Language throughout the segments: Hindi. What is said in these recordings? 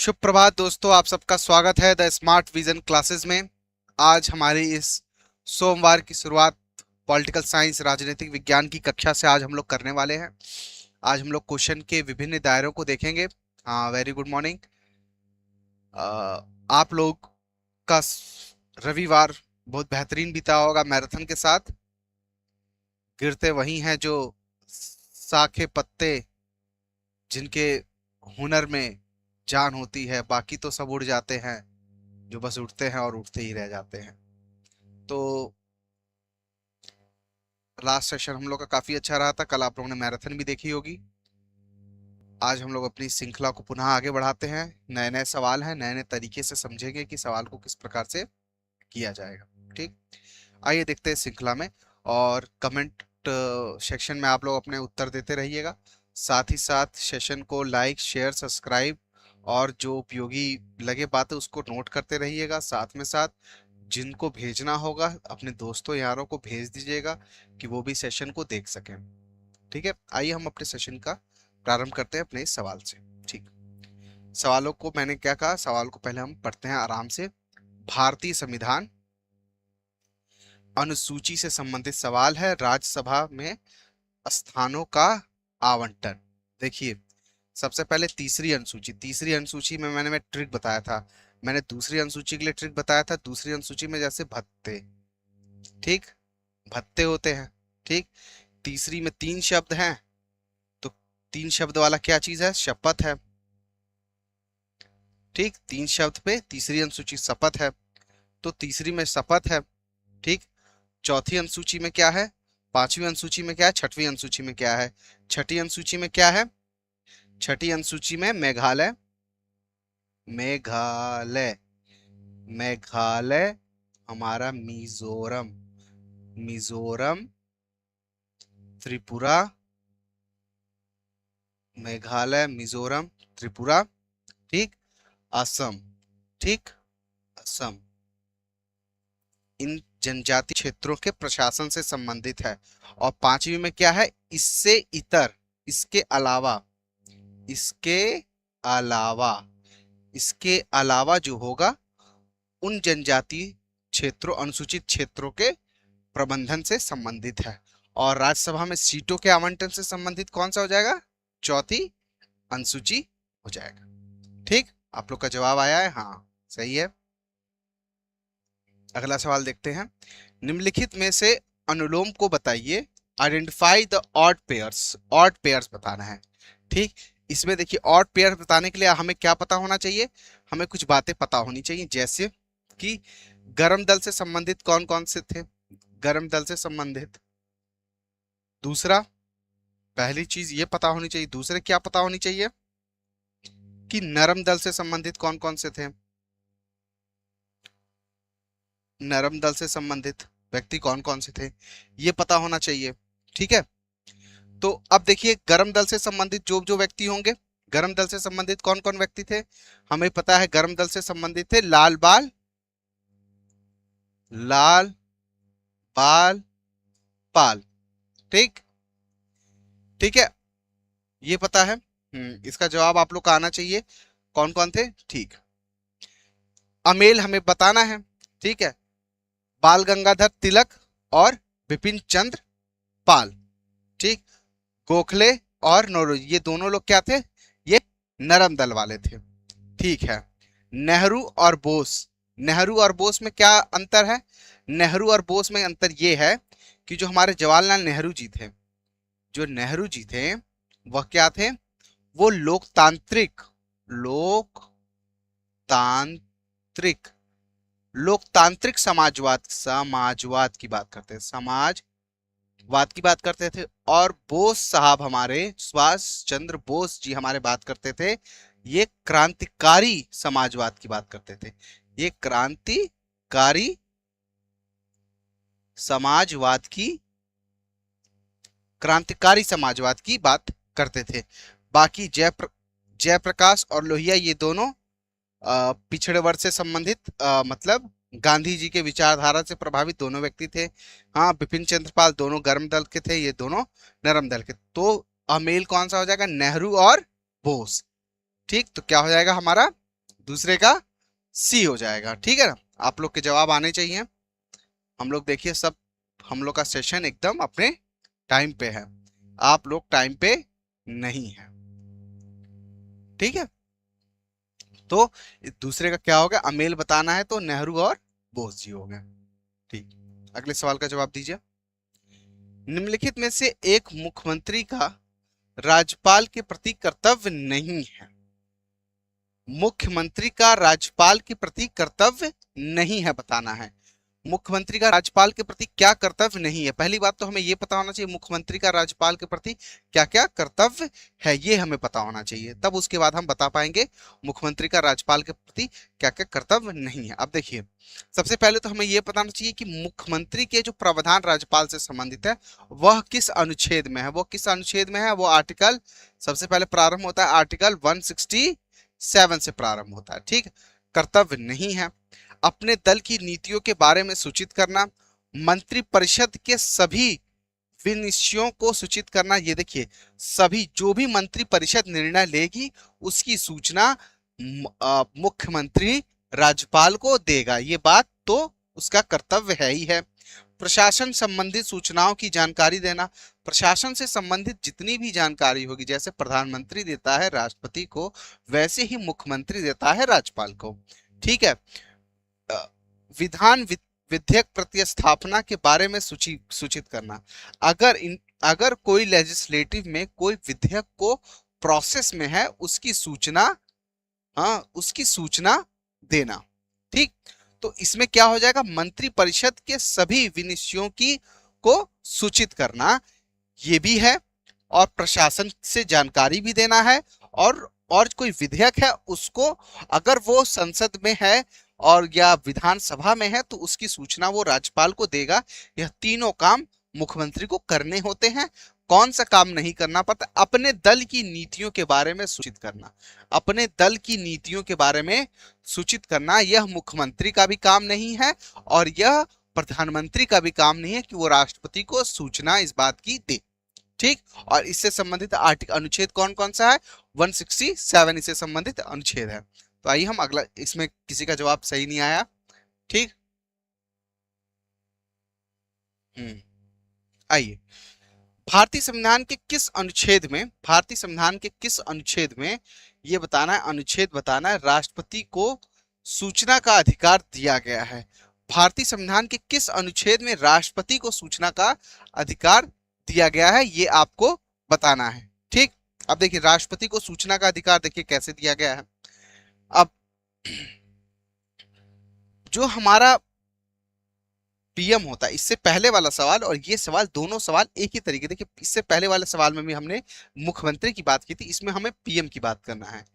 शुभ प्रभात दोस्तों, आप सबका स्वागत है द स्मार्ट विजन क्लासेस में। आज हमारी इस सोमवार की शुरुआत पॉलिटिकल साइंस राजनीतिक विज्ञान की कक्षा से आज हम लोग करने वाले हैं। आज हम लोग क्वेश्चन के विभिन्न दायरों को देखेंगे। हाँ, वेरी गुड मॉर्निंग। आप लोग का रविवार बहुत बेहतरीन बीता होगा मैराथन के साथ। गिरते वही हैं जो साखे पत्ते, जिनके हुनर में जान होती है, बाकी तो सब उड़ जाते हैं, जो बस उड़ते हैं और उड़ते ही रह जाते हैं। तो लास्ट सेशन हम लोग का काफी अच्छा रहा था। कल आप लोगों ने मैराथन भी देखी होगी। आज हम लोग अपनी श्रृंखला को पुनः आगे बढ़ाते हैं। नए नए सवाल हैं, नए नए तरीके से समझेंगे कि सवाल को किस प्रकार से किया जाएगा। ठीक, आइए देखते हैं श्रृंखला में। और कमेंट सेक्शन में आप लोग अपने उत्तर देते रहिएगा। साथ ही साथ सेशन को लाइक, शेयर, सब्सक्राइब और जो उपयोगी लगे बातें उसको नोट करते रहिएगा। साथ में साथ जिनको भेजना होगा अपने दोस्तों यारों को भेज दीजिएगा कि वो भी सेशन को देख सकें। ठीक है, आइए हम अपने सेशन का प्रारंभ करते हैं अपने इस सवाल से। ठीक, सवालों को मैंने क्या कहा, सवाल को पहले हम पढ़ते हैं आराम से। भारतीय संविधान अनुसूची से संबंधित सवाल है। राज्यसभा में स्थानों का आवंटन। देखिए, सबसे पहले तीसरी अनुसूची में मैं ट्रिक बताया था। मैंने दूसरी अनुसूची के लिए ट्रिक बताया था। दूसरी अनुसूची में जैसे भत्ते, ठीक, भत्ते होते हैं। ठीक, तीसरी में 3 शब्द हैं, तो 3 शब्द वाला क्या चीज है? शपथ है। ठीक, 3 शब्द पे तीसरी अनुसूची शपथ है, तो तीसरी में शपथ है। ठीक, चौथी अनुसूची में क्या है? पांचवी अनुसूची में क्या है? छठवीं अनुसूची में क्या है? छठी अनुसूची में क्या है? छठी अनुसूची में मेघालय। मेघालय मेघालय हमारा मिजोरम, मिजोरम, त्रिपुरा, मेघालय, मिजोरम, त्रिपुरा, ठीक, असम। ठीक, असम इन जनजाति क्षेत्रों के प्रशासन से संबंधित है। और पांचवी में क्या है? इससे इतर, इसके अलावा, इसके अलावा, इसके अलावा जो होगा उन जनजाति क्षेत्रों, अनुसूचित क्षेत्रों के प्रबंधन से संबंधित है। और राज्यसभा में सीटों के आवंटन से संबंधित कौन सा हो जाएगा? चौथी अनुसूची हो जाएगा। ठीक, आप लोग का जवाब आया है? हाँ, सही है। अगला सवाल देखते हैं। निम्नलिखित में से अनुलोम को बताइए। Identify the odd pairs. Odd pairs बताना है। ठीक, इसमें देखिए, ऑड पेयर बताने के लिए हमें क्या पता होना चाहिए? हमें कुछ बातें पता होनी चाहिए, जैसे कि गर्म दल से संबंधित कौन कौन से थे? गर्म दल से संबंधित। दूसरा, पहली चीज ये पता होनी चाहिए। दूसरे क्या पता होनी चाहिए? कि नरम दल से संबंधित कौन कौन से थे? नरम दल से संबंधित व्यक्ति कौन कौन से थे, ये पता होना चाहिए। ठीक है, तो अब देखिए, गर्म दल से संबंधित जो जो व्यक्ति होंगे, गर्म दल से संबंधित कौन कौन व्यक्ति थे? हमें पता है गर्म दल से संबंधित थे लाल बाल, लाल बाल पाल। ठीक, ठीक है, ये पता है। इसका जवाब आप लोग का आना चाहिए। कौन कौन थे? ठीक, अमेल हमें बताना है। ठीक है, बाल गंगाधर तिलक और बिपिन चंद्र पाल। ठीक, गोखले और नौरोजी, ये दोनों लोग क्या थे? ये नरम दल वाले थे। ठीक है, नेहरू और बोस। नेहरू और बोस में क्या अंतर है? नेहरू और बोस में अंतर ये है कि जो हमारे जवाहरलाल नेहरू जी थे, जो नेहरू जी थे वह क्या थे? वो लोकतांत्रिक, लोकतांत्रिक, लोकतांत्रिक समाजवाद, समाजवाद की बात करते हैं, समाजवाद की बात करते थे। और बोस साहब, हमारे सुभाष चंद्र बोस जी हमारे बात करते थे, ये क्रांतिकारी समाजवाद की बात करते थे। ये क्रांतिकारी समाजवाद की, क्रांतिकारी समाजवाद की बात करते थे। बाकी जयप्रकाश और लोहिया, ये दोनों पिछड़े वर्ग से संबंधित, मतलब गांधी जी के विचारधारा से प्रभावित दोनों व्यक्ति थे। हाँ, बिपिन चंद्रपाल दोनों गर्म दल के थे, ये दोनों नरम दल के। तो अमेल कौन सा हो जाएगा? नेहरू और बोस। ठीक, तो क्या हो जाएगा हमारा? दूसरे का सी हो जाएगा। ठीक है ना, आप लोग के जवाब आने चाहिए। हम लोग देखिए सब, हम लोग का सेशन एकदम अपने टाइम पे है, आप लोग टाइम पे नहीं है। ठीक है, तो दूसरे का क्या हो गया, अमेल बताना है तो नेहरू और बोस जी हो गए। ठीक, अगले सवाल का जवाब दीजिए। निम्नलिखित में से एक मुख्यमंत्री का राज्यपाल के प्रति कर्तव्य नहीं है। मुख्यमंत्री का राज्यपाल के प्रति कर्तव्य नहीं है, बताना है। मुख्यमंत्री का राज्यपाल के प्रति क्या कर्तव्य नहीं है। पहली बात तो हमें यह पता होना चाहिए मुख्यमंत्री का राज्यपाल के प्रति क्या क्या कर्तव्य है, ये हमें पता होना चाहिए, तब उसके बाद हम बता पाएंगे मुख्यमंत्री का राज्यपाल के प्रति क्या क्या कर्तव्य नहीं है। अब देखिए, सबसे पहले तो हमें यह बताना चाहिए कि मुख्यमंत्री के जो प्रावधान राज्यपाल से संबंधित है वह किस अनुच्छेद में है। वो किस अनुच्छेद में है, वो आर्टिकल, सबसे पहले प्रारंभ होता है आर्टिकल 167 से प्रारंभ होता है। ठीक, कर्तव्य नहीं है। अपने दल की नीतियों के बारे में सूचित करना, मंत्रिपरिषद के सभी विनिश्चयों को सूचित करना। ये देखिए, सभी जो भी मंत्रिपरिषद निर्णय लेगी उसकी सूचना मुख्यमंत्री राज्यपाल को देगा, ये बात तो उसका कर्तव्य है ही है। प्रशासन संबंधित सूचनाओं की जानकारी देना, प्रशासन से संबंधित जितनी भी जानकारी होगी, जैसे प्रधानमंत्री देता है राष्ट्रपति को, वैसे ही मुख्यमंत्री देता है राज्यपाल को। ठीक है, विधान विधेयक प्रतिस्थापना के बारे में सूचित करना। अगर कोई लेजिस्लेटिव में कोई विधेयक को प्रोसेस में है उसकी सूचना, उसकी सूचना देना। ठीक, तो इसमें क्या हो जाएगा, मंत्रिपरिषद के सभी विनिश्चयों की को सूचित करना, ये भी है, और प्रशासन से जानकारी भी देना है, और कोई विधेयक है उसको अगर वो संसद में है और या विधानसभा में है तो उसकी सूचना वो राज्यपाल को देगा। यह तीनों काम मुख्यमंत्री को करने होते हैं। कौन सा काम नहीं करना पड़ता, अपने दल की नीतियों के बारे में सूचित करना। अपने दल की नीतियों के बारे में सूचित करना यह मुख्यमंत्री का भी काम नहीं है और यह प्रधानमंत्री का भी काम नहीं है कि वो राष्ट्रपति को सूचना इस बात की दे। ठीक, और इससे संबंधित आर्टिकल अनुच्छेद कौन कौन सा है, 167 इससे संबंधित अनुच्छेद है। तो आइए हम अगला, इसमें किसी का जवाब सही नहीं आया। ठीक, आइए, भारतीय संविधान के किस अनुच्छेद में, भारतीय संविधान के किस अनुच्छेद में ये बताना है, अनुच्छेद बताना है, राष्ट्रपति को सूचना का अधिकार दिया गया है। भारतीय संविधान के किस अनुच्छेद में राष्ट्रपति को सूचना का अधिकार दिया गया है, ये आपको बताना है। ठीक, अब देखिए राष्ट्रपति को सूचना का अधिकार देखिए कैसे दिया गया है। अब जो हमारा पीएम होता है, इससे पहले वाला सवाल और ये सवाल, दोनों सवाल एक ही तरीके, देखिए इससे पहले वाले सवाल में भी हमने मुख्यमंत्री की बात की थी, इसमें हमें पीएम की बात करना है।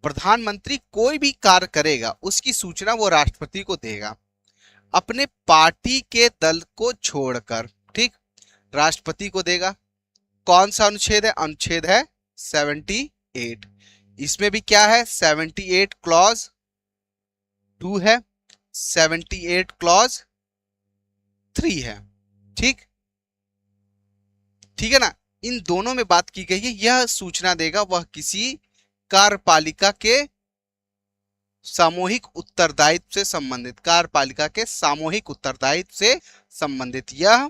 प्रधानमंत्री कोई भी कार्य करेगा उसकी सूचना वो राष्ट्रपति को देगा अपने पार्टी के दल को छोड़कर। ठीक, राष्ट्रपति को देगा। कौन सा अनुच्छेद है, अनुच्छेद है 78। इसमें भी क्या है, 78 क्लॉज 2 है, 78 क्लॉज 3 है। ठीक, ठीक है ना, इन दोनों में बात की गई है, यह सूचना देगा वह किसी कार्यपालिका के सामूहिक उत्तरदायित्व से संबंधित, कार्यपालिका के सामूहिक उत्तरदायित्व से संबंधित, यह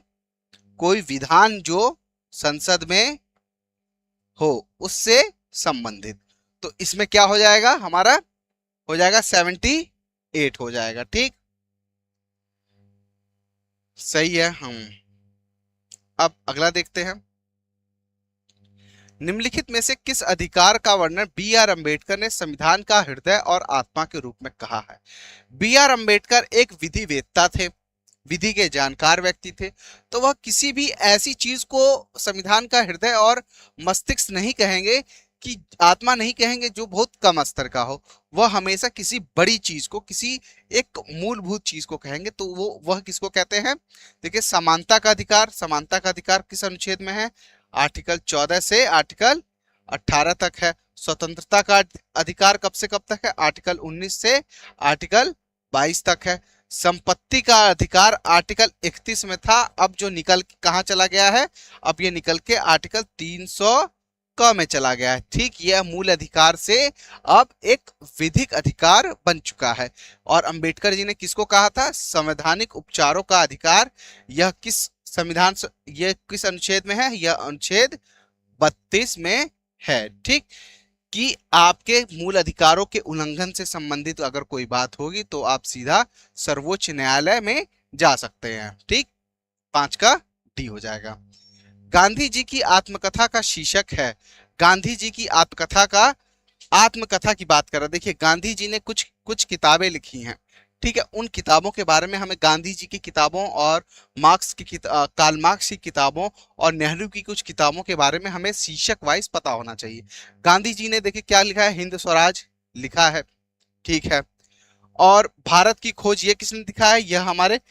कोई विधान जो संसद में हो उससे संबंधित। तो इसमें क्या हो जाएगा, हमारा हो जाएगा 78 हो जाएगा। ठीक, सही है। हम अब अगला देखते हैं। निम्नलिखित में से किस अधिकार का वर्णन बी आर अम्बेडकर ने संविधान का हृदय और आत्मा के रूप में कहा है। बी आर अम्बेडकर एक विधिवेत्ता थे, विधि के जानकार व्यक्ति थे, तो वह किसी भी ऐसी चीज को संविधान का हृदय और मस्तिष्क नहीं कहेंगे, कि आत्मा नहीं कहेंगे जो बहुत कम स्तर का हो, वह हमेशा किसी बड़ी चीज को, किसी एक मूलभूत चीज को कहेंगे। तो वह किसको कहते हैं, देखिए समानता का अधिकार। समानता का अधिकार किस अनुच्छेद में है, आर्टिकल 14 से आर्टिकल 18 तक है। स्वतंत्रता का अधिकार कब से कब तक है, आर्टिकल 19 से आर्टिकल 22 तक है। संपत्ति का अधिकार आर्टिकल 31 में था, अब जो निकल कहां चला गया है, अब ये निकल के आर्टिकल 300 क में चला गया है। ठीक, यह मूल अधिकार से अब एक विधिक अधिकार बन चुका है। और अंबेडकर जी ने किसको कहा था? संवैधानिक उपचारों का अधिकार। यह किस संविधान यह किस अनुच्छेद में है? यह अनुच्छेद 32 में है। ठीक, कि आपके मूल अधिकारों के उल्लंघन से संबंधित अगर कोई बात होगी तो आप सीधा सर्वोच्च न्यायालय में जा सकते हैं। ठीक, 5 का डी हो जाएगा। गांधी जी की आत्मकथा का शीर्षक है, गांधी जी की आत्मकथा की बात कर रहा है। देखिए, गांधी जी ने कुछ कुछ किताबें लिखी हैं। ठीक है, उन किताबों के बारे में हमें गांधी जी की किताबों और कार्ल मार्क्स की किताबों और नेहरू की कुछ किताबों के बारे में हमें शीर्षक वाइज पता होना चाहिए। गांधी जी ने देखिए क्या लिखा है? हिंद स्वराज लिखा है। ठीक है, और भारत की खोज ये किसने लिखा है? यह हमारे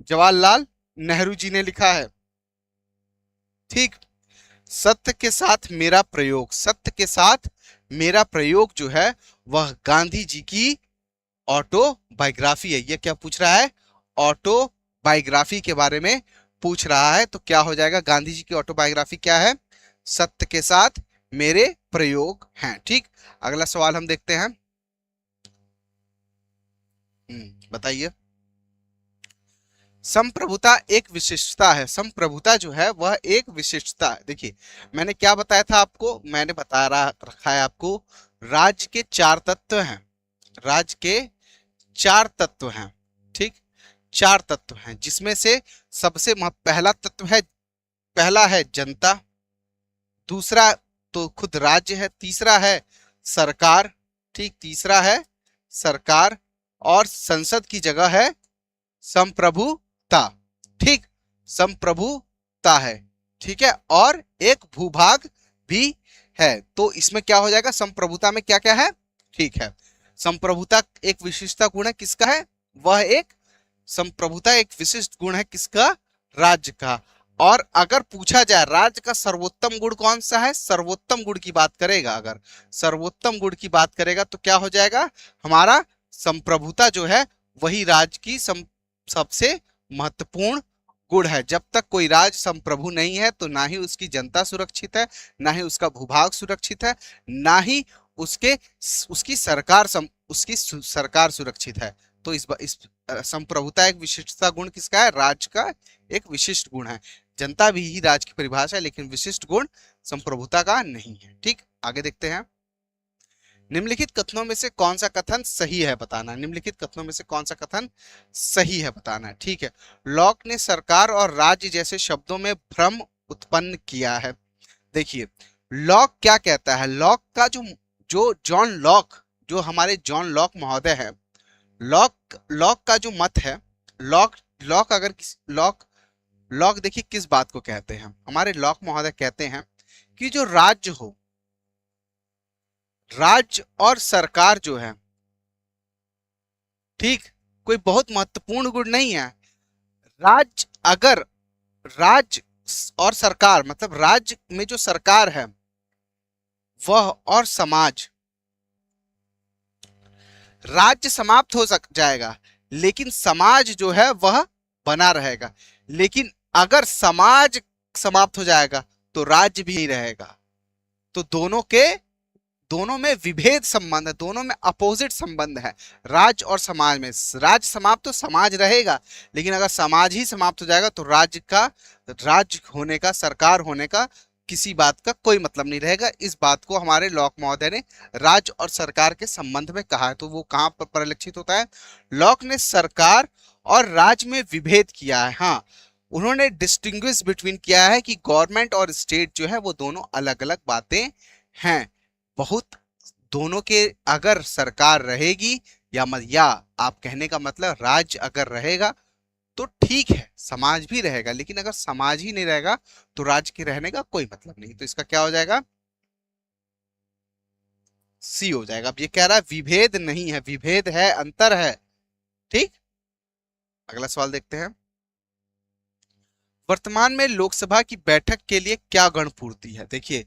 जवाहरलाल नेहरू जी ने लिखा है। ठीक, सत्य के साथ मेरा प्रयोग, सत्य के साथ मेरा प्रयोग जो है वह गांधी जी की ऑटोबायोग्राफी है। ये क्या पूछ रहा है? ऑटोबायोग्राफी के बारे में पूछ रहा है। तो क्या हो जाएगा? गांधी जी की ऑटोबायोग्राफी क्या है? सत्य के साथ मेरे प्रयोग हैं। ठीक, अगला सवाल हम देखते हैं। बताइए। संप्रभुता एक विशिष्टता है। संप्रभुता जो है वह एक विशिष्टता है। देखिए, मैंने क्या बताया था आपको? मैंने बता रखा है आपको, राज्य के 4 तत्व हैं। राज्य के 4 तत्व हैं। ठीक, 4 तत्व हैं, जिसमें से सबसे पहला है जनता, दूसरा तो खुद राज्य है, तीसरा है सरकार। ठीक, तीसरा है सरकार, और संसद की जगह है संप्रभुता। ठीक, संप्रभुता है। ठीक है, और एक भूभाग भी है। तो इसमें क्या हो जाएगा? संप्रभुता में क्या क्या है? ठीक है, संप्रभुता एक विशिष्टता गुण है। किसका है? वह एक संप्रभुता एक विशिष्ट गुण है। किसका? राज्य का। और अगर पूछा जाए राज्य का सर्वोत्तम गुण कौन सा है, सर्वोत्तम गुण की बात करेगा, अगर सर्वोत्तम गुण की बात करेगा तो क्या हो जाएगा? हमारा संप्रभुता जो है वही राज्य की सबसे महत्वपूर्ण गुण है। जब तक कोई राज्य संप्रभु नहीं है तो ना ही उसकी जनता सुरक्षित है, ना ही उसका भूभाग सुरक्षित है, ना ही उसकी सरकार सुरक्षित है। तो इस संप्रभुता एक विशिष्टता गुण किसका है? राज्य का एक विशिष्ट गुण है। जनता भी ही राज्य की परिभाषा है, लेकिन विशिष्ट गुण संप्रभुता का नहीं है। ठीक, आगे देखते हैं। निम्नलिखित कथनों में से कौन सा कथन सही है बताना। निम्नलिखित कथनों में से कौन सा कथन सही है बताना है। ठीक है, लॉक ने सरकार और राज्य जैसे शब्दों में भ्रम उत्पन्न किया है। देखिए, लॉक क्या कहता है? लॉक का जो जॉन लॉक, जो हमारे जॉन लॉक महोदय है, लॉक का जो मत है, लॉक देखिए किस बात को कहते हैं? हमारे लॉक महोदय कहते हैं कि जो राज्य हो, राज्य और सरकार जो है, ठीक, कोई बहुत महत्वपूर्ण गुण नहीं है। राज्य और सरकार, मतलब राज्य में जो सरकार है वह और समाज, राज्य समाप्त हो जाएगा लेकिन समाज जो है वह बना रहेगा। लेकिन अगर समाज समाप्त हो जाएगा तो राज्य भी नहीं रहेगा। तो दोनों में विभेद संबंध है, दोनों में अपोजिट संबंध है। राज्य और समाज में, राज्य समाप्त तो समाज रहेगा, लेकिन अगर समाज ही समाप्त हो जाएगा तो राज्य होने का, सरकार होने का किसी बात का कोई मतलब नहीं रहेगा। इस बात को हमारे लॉक महोदय ने राज्य और सरकार के संबंध में कहा है। तो वो कहां पर परिलक्षित होता है? लॉक ने सरकार और राज्य में विभेद किया है। हाँ, उन्होंने डिस्टिंग्विश बिटवीन किया है कि गवर्नमेंट और स्टेट जो है वो दोनों अलग अलग बातें हैं। बहुत दोनों के, अगर सरकार रहेगी या आप कहने का मतलब राज्य अगर रहेगा तो ठीक है, समाज भी रहेगा, लेकिन अगर समाज ही नहीं रहेगा तो राज्य के रहने का कोई मतलब नहीं। तो इसका क्या हो जाएगा? सी हो जाएगा। अब ये कह रहा है विभेद नहीं है, विभेद है, अंतर है। ठीक, अगला सवाल देखते हैं। वर्तमान में लोकसभा की बैठक के लिए क्या गणपूर्ति है? देखिए,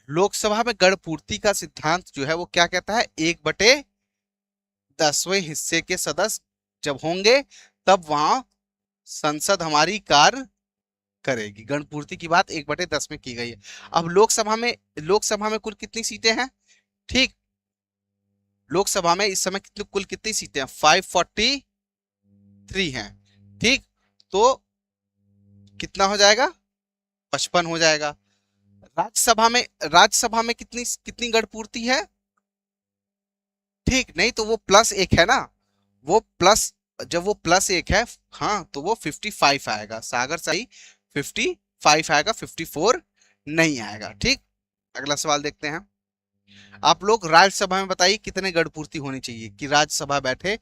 लोकसभा में गणपूर्ति का सिद्धांत जो है वो क्या कहता है? 1/10वें हिस्से के सदस्य जब होंगे तब वहां संसद हमारी कार्य करेगी। गणपूर्ति की बात 1/10 में की गई है। अब लोकसभा में कुल कितनी सीटें हैं? ठीक, लोकसभा में इस समय कुल कितनी सीटें हैं? 543 हैं। ठीक, तो कितना हो जाएगा? 55 हो जाएगा। राज्यसभा में कितनी कितनी गणपूर्ति है? ठीक, नहीं तो वो +1 है ना, वो प्लस, जब वो +1 है, हाँ, तो वो 55 आएगा। सागर सही 55 आएगा, 54 नहीं आएगा। ठीक, अगला सवाल देखते हैं। आप लोग राज्यसभा में बताइए कितने गणपूर्ति होनी चाहिए, कि राज्यसभा बैठे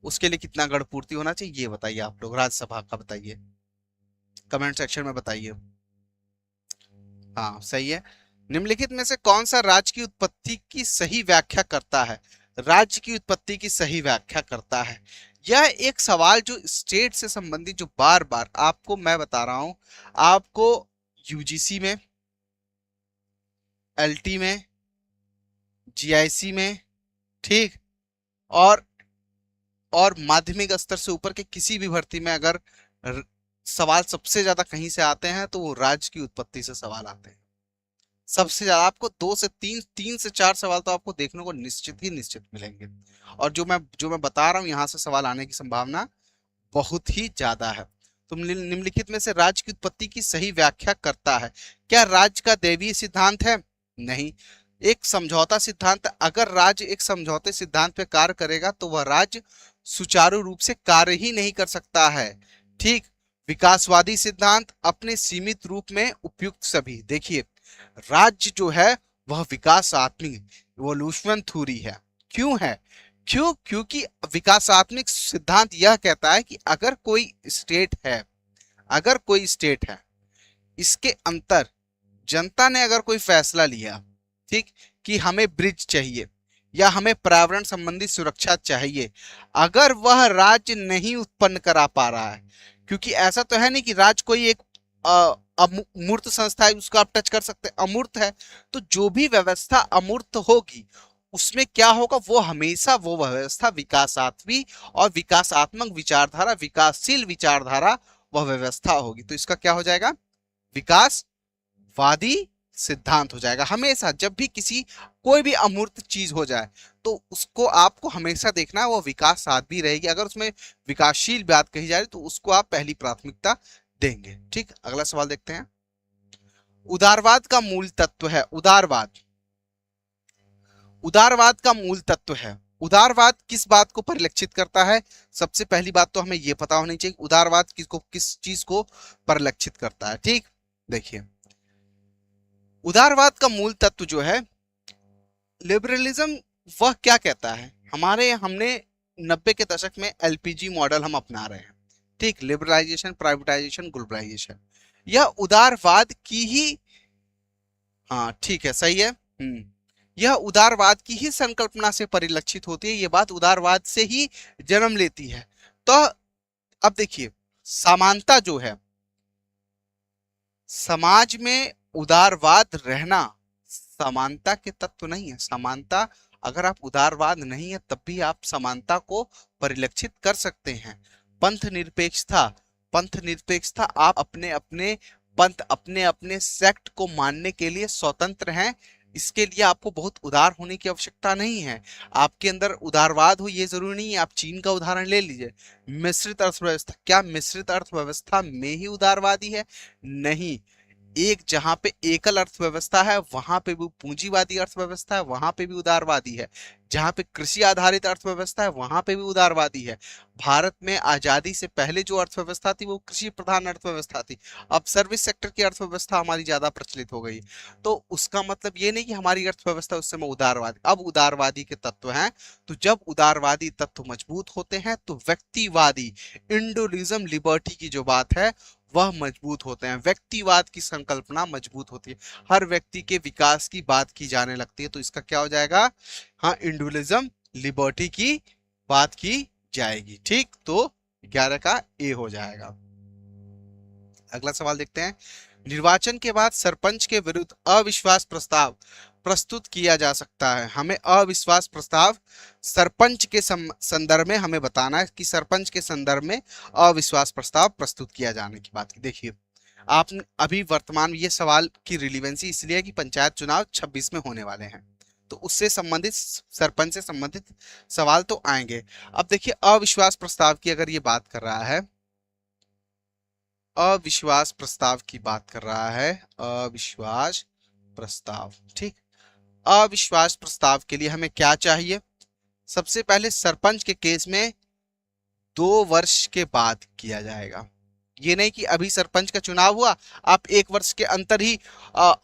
उसके लिए कितना गणपूर्ति होना चाहिए, ये बताइए आप लोग। राज्यसभा का बताइए, कमेंट सेक्शन में बताइए। हाँ सही है। निम्नलिखित में से कौन सा राज्य की उत्पत्ति की सही व्याख्या करता है? राज्य की उत्पत्ति की सही व्याख्या करता है। यह एक सवाल जो स्टेट से संबंधित, जो बार बार आपको मैं बता रहा हूं, आपको यूजीसी में, एलटी में, जीआईसी में, ठीक, और माध्यमिक स्तर से ऊपर के किसी भी भर्ती में अगर सवाल सबसे ज्यादा कहीं से आते हैं तो वो राज्य की उत्पत्ति से सवाल आते हैं। सबसे ज्यादा आपको 2 से 3, 3 से 4 सवाल तो आपको देखने को निश्चित मिलेंगे। और जो मैं बता रहा हूं, यहां से सवाल आने की संभावना बहुत ही ज्यादा है। तो निम्नलिखित में से राज्य की उत्पत्ति की सही व्याख्या करता है। क्या राज्य का दैवीय सिद्धांत है? नहीं, एक समझौता सिद्धांत। अगर राज्य एक समझौते सिद्धांत पे कार्य करेगा तो वह राज्य सुचारू रूप से कार्य ही नहीं कर सकता है। ठीक, विकासवादी सिद्धांत, अपने सीमित रूप में उपयुक्त सभी। देखिए, राज्य जो है वह विकासात्मक इवोल्यूशन थ्योरी है। क्यों है? क्योंकि विकासात्मक सिद्धांत यह कहता है कि अगर कोई स्टेट है, इसके अंतर जनता ने अगर कोई फैसला लिया, ठीक, कि हमें ब्रिज चाहिए या हमें पर्यावरण संबंधी सुरक्षा चाहिए, अगर वह राज्य नहीं उत्पन्न करा पा रहा है, क्योंकि ऐसा तो है नहीं कि राज्य कोई एक अमूर्त संस्था है, उसको आप टच कर सकते हैं, अमूर्त है। तो जो भी व्यवस्था अमूर्त होगी उसमें क्या होगा? वो हमेशा वो व्यवस्था विकासात्मक और विकासात्मक विचारधारा, विकासशील विचारधारा वह व्यवस्था होगी। तो इसका क्या हो जाएगा? विकासवादी सिद्धांत हो जाएगा। हमेशा जब भी कोई भी अमूर्त चीज हो जाए तो उसको आपको हमेशा देखना है वो विकासवादी रहेगी। अगर उसमें विकासशील बात कही जा रही तो उसको आप पहली प्राथमिकता देंगे। ठीक, अगला सवाल देखते हैं। उदारवाद का मूल तत्व है। उदारवाद का मूल तत्व है। उदारवाद किस बात को परिलक्षित करता है? सबसे पहली बात तो हमें यह पता होनी चाहिए उदारवाद किस चीज को परिलक्षित करता है। ठीक, देखिए, उदारवाद का मूल तत्व जो है लिबरलिज्म, वह क्या कहता है? हमने 90 के दशक में एलपीजी मॉडल हम अपना रहे हैं। ठीक, लिबरलाइजेशन, प्राइवेटाइजेशन, ग्लोबलाइजेशन, यह उदारवाद की ही, हाँ ठीक है, सही है, यह उदारवाद की ही संकल्पना से परिलक्षित होती है। यह बात उदारवाद से ही जन्म लेती है। तो अब देखिए, समानता जो है, समाज में उदारवाद रहना समानता के तत्व नहीं है। समानता, अगर आप उदारवाद नहीं है तब भी आप समानता को परिलक्षित कर सकते हैं। पंथ निरपेक्षता, आप अपने अपने पंथ, अपने अपने सेक्ट को मानने के लिए स्वतंत्र हैं। इसके लिए आपको बहुत उदार होने की आवश्यकता नहीं है। आपके अंदर उदारवाद हो ये जरूरी नहीं है। आप चीन का उदाहरण ले लीजिए, मिश्रित अर्थव्यवस्था। क्या मिश्रित अर्थव्यवस्था में ही उदारवादी है? नहीं, एक जहां पे एकल अर्थव्यवस्था है वहां पे भी पूंजीवादी अर्थव्यवस्था है, वहां पे भी उदारवादी है। जहां पे कृषि आधारित अर्थव्यवस्था है वहां पे भी उदारवादी है। भारत में आजादी से पहले जो अर्थव्यवस्था थी वो कृषि प्रधान अर्थव्यवस्था थी। अब सर्विस सेक्टर की अर्थव्यवस्था हमारी ज्यादा प्रचलित हो गई। तो उसका मतलब ये नहीं कि हमारी अर्थव्यवस्था उस समय उदारवादी, अब उदारवादी के तत्व हैं। तो जब उदारवादी तत्व मजबूत होते हैं तो व्यक्तिवादी, इंडिविजुअलिज्म, लिबर्टी की जो बात है वह मजबूत होते हैं। व्यक्तिवाद की संकल्पना मजबूत होती है, हर व्यक्ति के विकास की बात की जाने लगती है। तो इसका क्या हो जाएगा? हाँ, इंडिविजुअलिज्म, लिबर्टी की बात की जाएगी। ठीक, तो 11 का ए हो जाएगा। अगला सवाल देखते हैं। निर्वाचन के बाद सरपंच के विरुद्ध अविश्वास प्रस्ताव प्रस्तुत किया जा सकता है। हमें अविश्वास प्रस्ताव सरपंच के संदर्भ में हमें बताना है कि सरपंच के संदर्भ में अविश्वास प्रस्ताव प्रस्तुत किया जाने की बात की। देखिए, आप अभी वर्तमान में ये सवाल की रिलीवेंसी इसलिए है कि पंचायत चुनाव 26 में होने वाले हैं, तो उससे संबंधित, सरपंच से संबंधित सवाल तो आएंगे। अब देखिए अविश्वास प्रस्ताव की अगर ये बात कर रहा है, अविश्वास प्रस्ताव की बात कर रहा है, अविश्वास प्रस्ताव, ठीक। अविश्वास प्रस्ताव के लिए हमें क्या चाहिए? सबसे पहले सरपंच के केस में 2 वर्ष के बाद किया जाएगा। ये नहीं कि अभी सरपंच का चुनाव हुआ आप 1 वर्ष के अंतर ही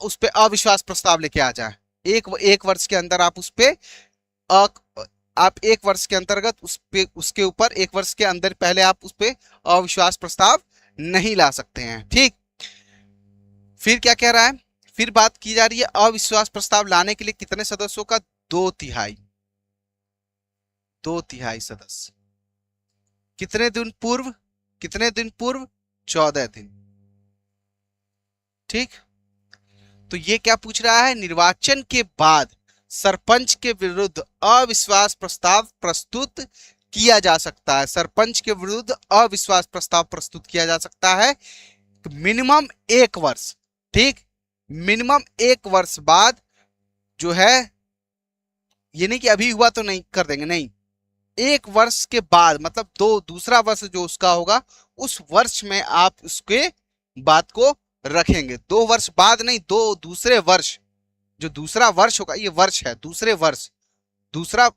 उस पे अविश्वास प्रस्ताव लेके आ जाए। एक वर्ष के अंदर आप उस पे अ, आप 1 वर्ष के अंतर्गत उस पे, उसके ऊपर 1 वर्ष के अंदर पहले आप उस पे अविश्वास प्रस्ताव नहीं ला सकते हैं, ठीक। फिर क्या कह रहा है? फिर बात की जा रही है अविश्वास प्रस्ताव लाने के लिए कितने सदस्यों का? 2/3, 2/3 सदस्य। कितने दिन पूर्व? कितने दिन पूर्व? 14 दिन, ठीक। तो ये क्या पूछ रहा है? निर्वाचन के बाद सरपंच के विरुद्ध अविश्वास प्रस्ताव प्रस्तुत किया जा सकता है। सरपंच के विरुद्ध अविश्वास प्रस्ताव प्रस्तुत किया जा सकता है मिनिमम 1 वर्ष, ठीक। मिनिमम 1 वर्ष बाद जो है, ये नहीं कि अभी हुआ तो नहीं कर देंगे, नहीं, 1 वर्ष के बाद, मतलब दूसरा वर्ष जो उसका होगा उस वर्ष में आप उसके बात को रखेंगे। 2 वर्ष बाद नहीं, दूसरे वर्ष, जो दूसरा वर्ष होगा, ये वर्ष है, दूसरे वर्ष, दूसरा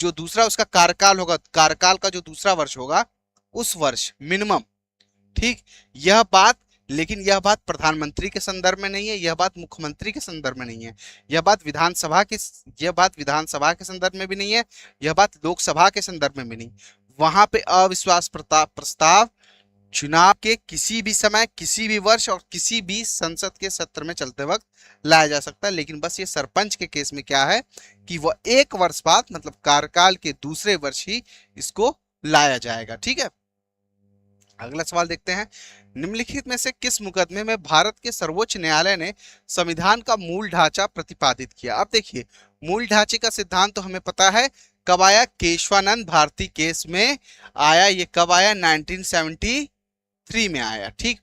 जो दूसरा उसका कार्यकाल होगा, कार्यकाल का जो दूसरा वर्ष होगा उस वर्ष मिनिमम, ठीक। यह बात, लेकिन यह बात प्रधानमंत्री के संदर्भ में नहीं है, यह बात मुख्यमंत्री के संदर्भ में नहीं है, यह बात विधानसभा के संदर्भ में भी नहीं है, यह बात लोकसभा के संदर्भ में भी नहीं। वहां पे अविश्वास प्रस्ताव चुनाव के किसी भी समय, किसी भी वर्ष और किसी भी संसद के सत्र में चलते वक्त लाया जा सकता है। लेकिन बस ये सरपंच के केस में क्या है कि वह 1 वर्ष बाद, मतलब कार्यकाल के दूसरे वर्ष ही इसको लाया जाएगा, ठीक है। अगला सवाल देखते हैं। निम्नलिखित में से किस मुकदमे में भारत के सर्वोच्च न्यायालय ने संविधान का मूल ढांचा प्रतिपादित किया? अब देखिए, मूल ढांचे का सिद्धांत तो हमें पता है कब आया, केशवानंद भारती केस में आया। ये कब आया? 1973 में आया, ठीक।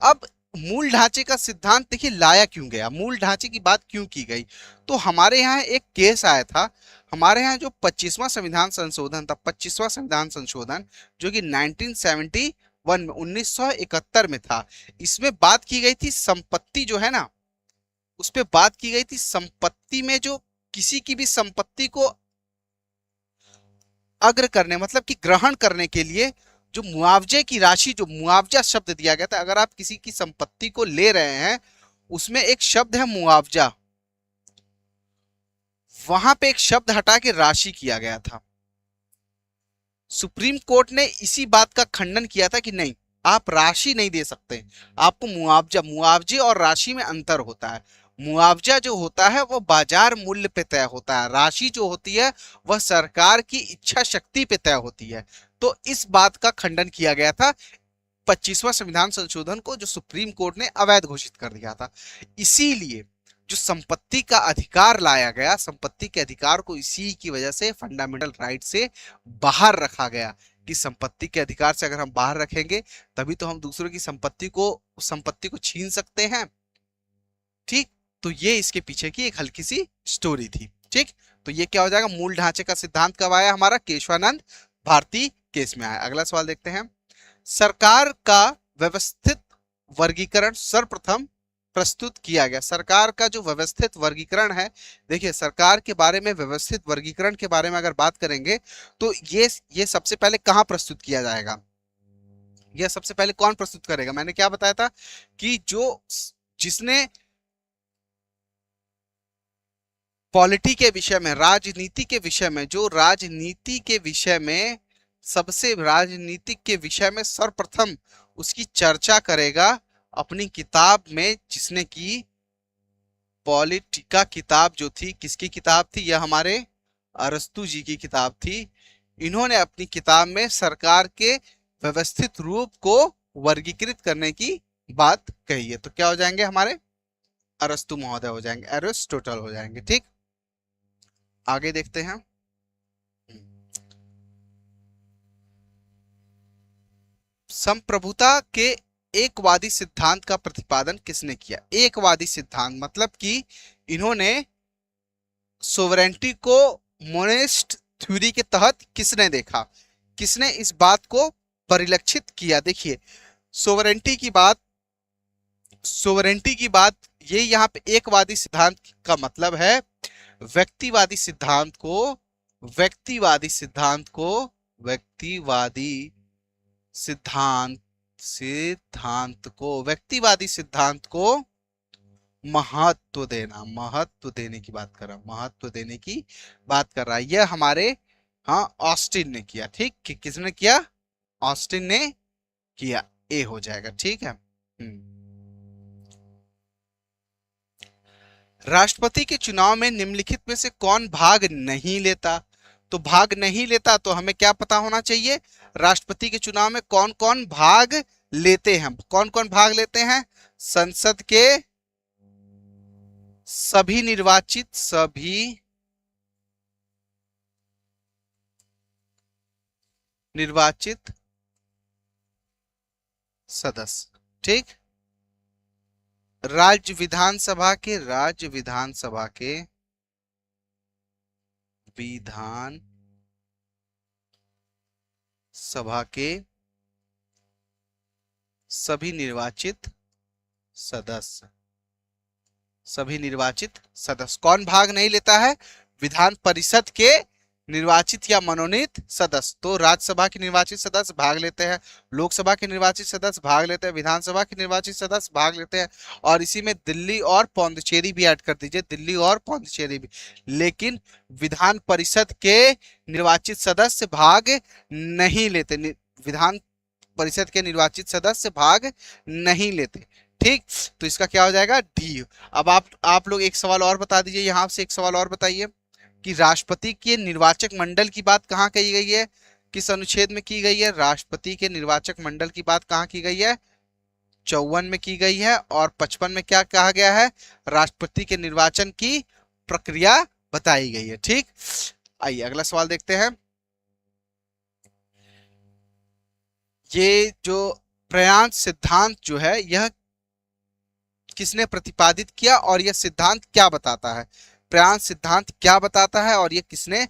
अब मूल ढांचे का सिद्धांत देखिए लाया क्यों गया, मूल ढांचे की बात क्यों की गई? तो हमारे यहाँ एक केस आया था, हमारे यहाँ जो 25वां संविधान संशोधन था, 25वां संविधान संशोधन, जो कि 1971 में था। इसमें बात की गई थी संपत्ति जो है ना, उस पे बात की गई थी संपत्ति में जो किसी की भी संपत्ति को अग्र करने, मतलब कि ग्रहण करने के लिए जो मुआवजे की राशि, जो मुआवजा शब्द दिया गया था, अगर आप किसी की संपत्ति को ले रहे हैं उसमें एक शब्द है मुआवजा, वहां पे एक शब्द हटा के राशि किया गया था। सुप्रीम कोर्ट ने इसी बात का खंडन किया था कि नहीं, आप राशि नहीं दे सकते, आपको मुआवजा, मुआवजे और राशि में अंतर होता है। मुआवजा जो होता है वो बाजार मूल्य पे तय होता है, राशि जो होती है वह सरकार की इच्छा शक्ति पे तय होती है। तो इस बात का खंडन किया गया था 25वां संविधान संशोधन को, जो सुप्रीम कोर्ट ने अवैध घोषित कर दिया था। इसीलिए जो संपत्ति का अधिकार लाया गया, संपत्ति के अधिकार को इसी की वजह से फंडामेंटल राइट से बाहर रखा गया कि संपत्ति के अधिकार से अगर हम बाहर रखेंगे तभी तो हम दूसरों की संपत्ति को छीन सकते हैं, ठीक। तो ये इसके पीछे की एक हल्की सी स्टोरी थी, ठीक। तो ये क्या हो जाएगा, मूल ढांचे का सिद्धांत कब आया हमारा? केशवानंद भारती केस में आया। अगला सवाल देखते हैं। सरकार का व्यवस्थित वर्गीकरण सर्वप्रथम प्रस्तुत किया गया। सरकार का जो व्यवस्थित वर्गीकरण है, देखिए सरकार के बारे में, व्यवस्थित वर्गीकरण के बारे में अगर बात करेंगे तो ये सबसे पहले कहां प्रस्तुत किया जाएगा? यह सबसे पहले कौन प्रस्तुत करेगा? मैंने क्या बताया था कि जिसने पॉलिटी के विषय में, राजनीति के विषय में, जो राजनीति के विषय में सबसे, राजनीतिक के विषय में सर्वप्रथम उसकी चर्चा करेगा अपनी किताब में, जिसने की पॉलिटिका किताब जो थी, किसकी किताब थी? यह हमारे अरस्तु जी की किताब थी। इन्होंने अपनी किताब में सरकार के व्यवस्थित रूप को वर्गीकृत करने की बात कही है। तो क्या हो जाएंगे हमारे? अरस्तु महोदय हो जाएंगे, एरिस्टोटल हो जाएंगे, ठीक। आगे देखते हैं। संप्रभुता के एकवादी सिद्धांत का प्रतिपादन किसने किया? एकवादी सिद्धांत मतलब कि इन्होंने सोवरेंटी को मोनिस्ट थ्योरी के तहत किसने देखा, किसने इस बात को परिलक्षित किया? देखिए सोवरेंटी की बात ये यहाँ पे एकवादी सिद्धांत का मतलब है व्यक्तिवादी सिद्धांत को व्यक्तिवादी सिद्धांत को व्यक्तिवादी सिद्धांत व्यक्तिवादी सिद्धांत को महत्व देने की बात कर रहा हूं, महत्व देने की बात कर रहा है। यह हमारे हाँ ऑस्टिन ने किया। ठीक, किसने किया? ऑस्टिन ने किया। ए हो जाएगा। ठीक है। राष्ट्रपति के चुनाव में निम्नलिखित में से कौन भाग नहीं लेता? तो भाग नहीं लेता तो हमें क्या पता होना चाहिए? राष्ट्रपति के चुनाव में कौन कौन भाग लेते हैं? कौन कौन भाग लेते हैं? संसद के सभी निर्वाचित सदस्य। ठीक, राज्य विधानसभा के सभी निर्वाचित सदस्य कौन भाग नहीं लेता है? विधान परिषद के निर्वाचित या मनोनीत सदस्य। तो राज्यसभा के निर्वाचित सदस्य भाग लेते हैं, लोकसभा के निर्वाचित सदस्य भाग लेते हैं, विधानसभा के निर्वाचित सदस्य भाग लेते हैं, और इसी में दिल्ली और पौंडीचेरी भी ऐड कर दीजिए, दिल्ली और पौंडीचेरी भी। लेकिन विधान परिषद के निर्वाचित सदस्य भाग नहीं लेते, विधान परिषद के निर्वाचित सदस्य भाग नहीं लेते। ठीक, तो इसका क्या हो जाएगा? डी। अब आप लोग एक सवाल और बता दीजिए, यहां से एक सवाल और बताइए कि राष्ट्रपति के निर्वाचक मंडल की बात कहां कही गई है, किस अनुच्छेद में की गई है? राष्ट्रपति के निर्वाचक मंडल की बात कहां की गई है? 54 में की गई है। और 55 में क्या कहा गया है? राष्ट्रपति के निर्वाचन की प्रक्रिया बताई गई है। ठीक, आइए अगला सवाल देखते हैं। ये जो प्रयांस सिद्धांत जो है यह किसने प्रतिपादित किया और यह सिद्धांत क्या बताता है? प्रयांस सिद्धांत क्या बताता है और यह किसने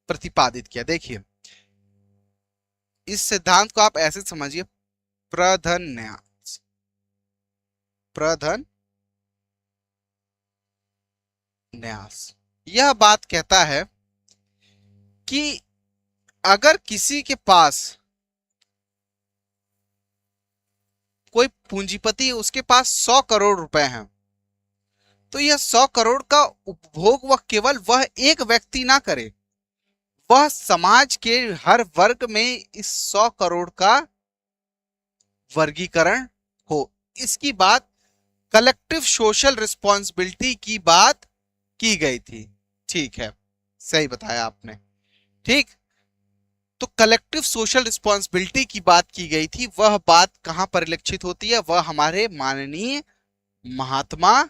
प्रतिपादित किया? देखिए, इस सिद्धांत को आप ऐसे समझिए, प्रधन न्यास यह बात कहता है कि अगर किसी के पास कोई पूंजीपति है, उसके पास 100 करोड़ रुपए हैं, तो यह 100 करोड़ का उपभोग वह केवल वह एक व्यक्ति ना करे, वह समाज के हर वर्ग में इस 100 करोड़ का वर्गीकरण हो। इसकी बात कलेक्टिव सोशल रिस्पॉन्सिबिलिटी की बात की गई थी। ठीक है, सही बताया आपने। ठीक, तो कलेक्टिव सोशल रिस्पॉन्सिबिलिटी की बात की गई थी। वह बात कहां परिलक्षित होती है? वह हमारे माननीय महात्मा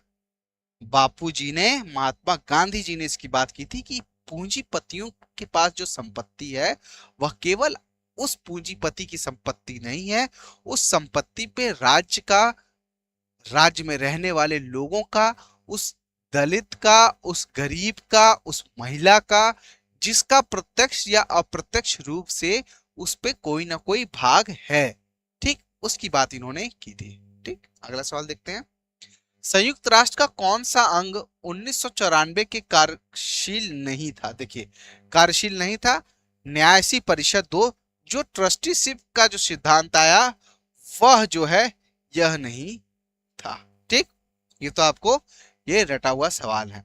गांधी जी ने इसकी बात की थी कि पूंजीपतियों के पास जो संपत्ति है वह केवल उस पूंजीपति की संपत्ति नहीं है, उस संपत्ति पे राज्य में रहने वाले लोगों का, उस दलित का, उस गरीब का, उस महिला का, जिसका प्रत्यक्ष या अप्रत्यक्ष रूप से उस पे कोई ना कोई भाग है। ठीक, उसकी बात इन्होंने की थी। ठीक, अगला सवाल देखते हैं। संयुक्त राष्ट्र का कौन सा अंग 1994 के कार्यशील नहीं था? देखिए, कार्यशील नहीं था। न्यायसी परिषद 2, जो ट्रस्टीशिप का जो सिद्धांत आया वह जो है यह नहीं था। ठीक, ये तो आपको ये रटा हुआ सवाल है।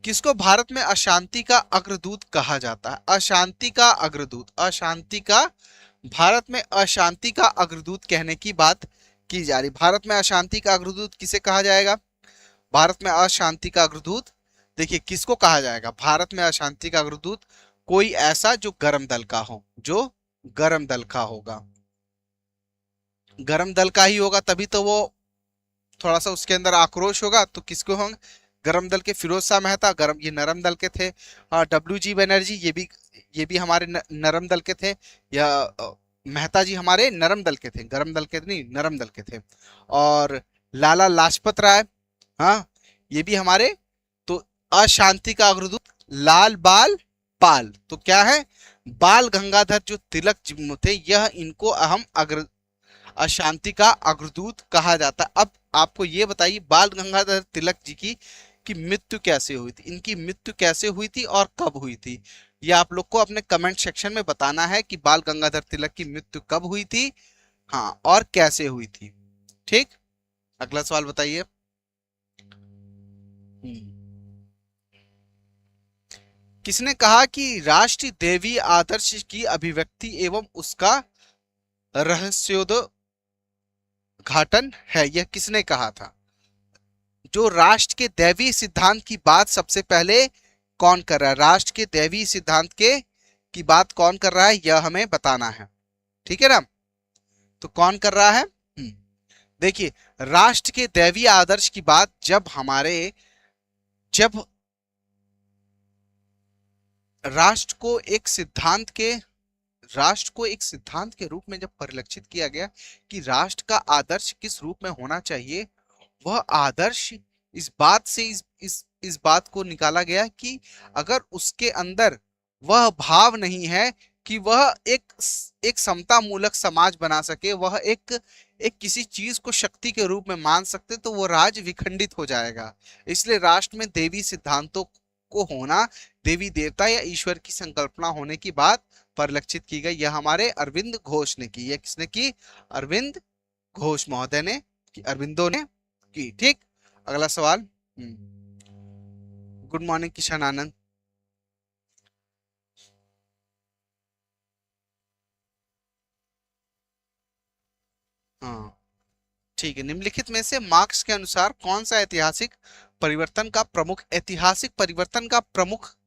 किसको भारत में अशांति का अग्रदूत कहा जाता है? अशांति का अग्रदूत, भारत में अशांति का अग्रदूत कहने की बात की जा रही। भारत में अशांति का अग्रदूत किसे कहा जाएगा? भारत में अशांति का अग्रदूत देखिए किसको कहा जाएगा? भारत में अशांति का अग्रदूत कोई ऐसा जो गर्म दल का हो, जो गर्म दल का होगा, गर्म दल का ही होगा, तभी तो वो थोड़ा सा उसके अंदर आक्रोश होगा। तो किसको होंगे? गर्म दल के फिरोज शाह मेहता, ये नरम दल के थे। WG बनर्जी, ये भी हमारे नरम दल के थे। या मेहता जी हमारे नरम दल के थे, गरम दल के नहीं, नरम दल के थे। और लाला लाजपत राय, हाँ, ये भी हमारे, तो अशांति का अग्रदूत लाल बाल पाल, तो क्या है, बाल गंगाधर जो तिलक जी थे, यह इनको अहम अग्र अशांति का अग्रदूत कहा जाता है। अब आपको ये बताइए बाल गंगाधर तिलक जी की मृत्यु कैसे हुई थी, इनकी मृत्यु कैसे हुई थी और कब हुई थी, ये आप लोग को अपने कमेंट सेक्शन में बताना है कि बाल गंगाधर तिलक की मृत्यु कब हुई थी, हाँ, और कैसे हुई थी। ठीक, अगला सवाल बताइए। किसने कहा कि राष्ट्रीय दैवीय आदर्श की अभिव्यक्ति एवं उसका रहस्योद्घाटन है, यह किसने कहा था? जो राष्ट्र के दैवीय सिद्धांत की बात सबसे पहले कौन कर रहा है, राष्ट्र के दैवीय सिद्धांत के की बात कौन कर रहा है, यह हमें बताना है। ठीक है ना, तो कौन कर रहा है? देखिए, राष्ट्र के दैवीय आदर्श की बात जब राष्ट्र को एक सिद्धांत के रूप में जब परिलक्षित किया गया कि राष्ट्र का आदर्श किस रूप में होना चाहिए, वह आदर्श इस बात से इस बात को निकाला गया कि अगर उसके अंदर वह भाव नहीं है कि वह एक समता मूलक समाज बना सके, वह एक किसी चीज को शक्ति के रूप में मान सकते, तो वो राज्य विखंडित हो जाएगा। इसलिए राष्ट्र में देवी सिद्धांतों को होना, देवी देवता या ईश्वर की संकल्पना होने की बात परिलक्षित की गई। यह हमारे अरविंद घोष ने की, यह किसने की? अरविंद घोष महोदय ने की, अरविंदो ने की। ठीक, अगला सवाल। गुड मॉर्निंग किशन आनंद। हाँ, ठीक है, निम्नलिखित में से मार्क्स के अनुसार कौन सा ऐतिहासिक परिवर्तन का प्रमुख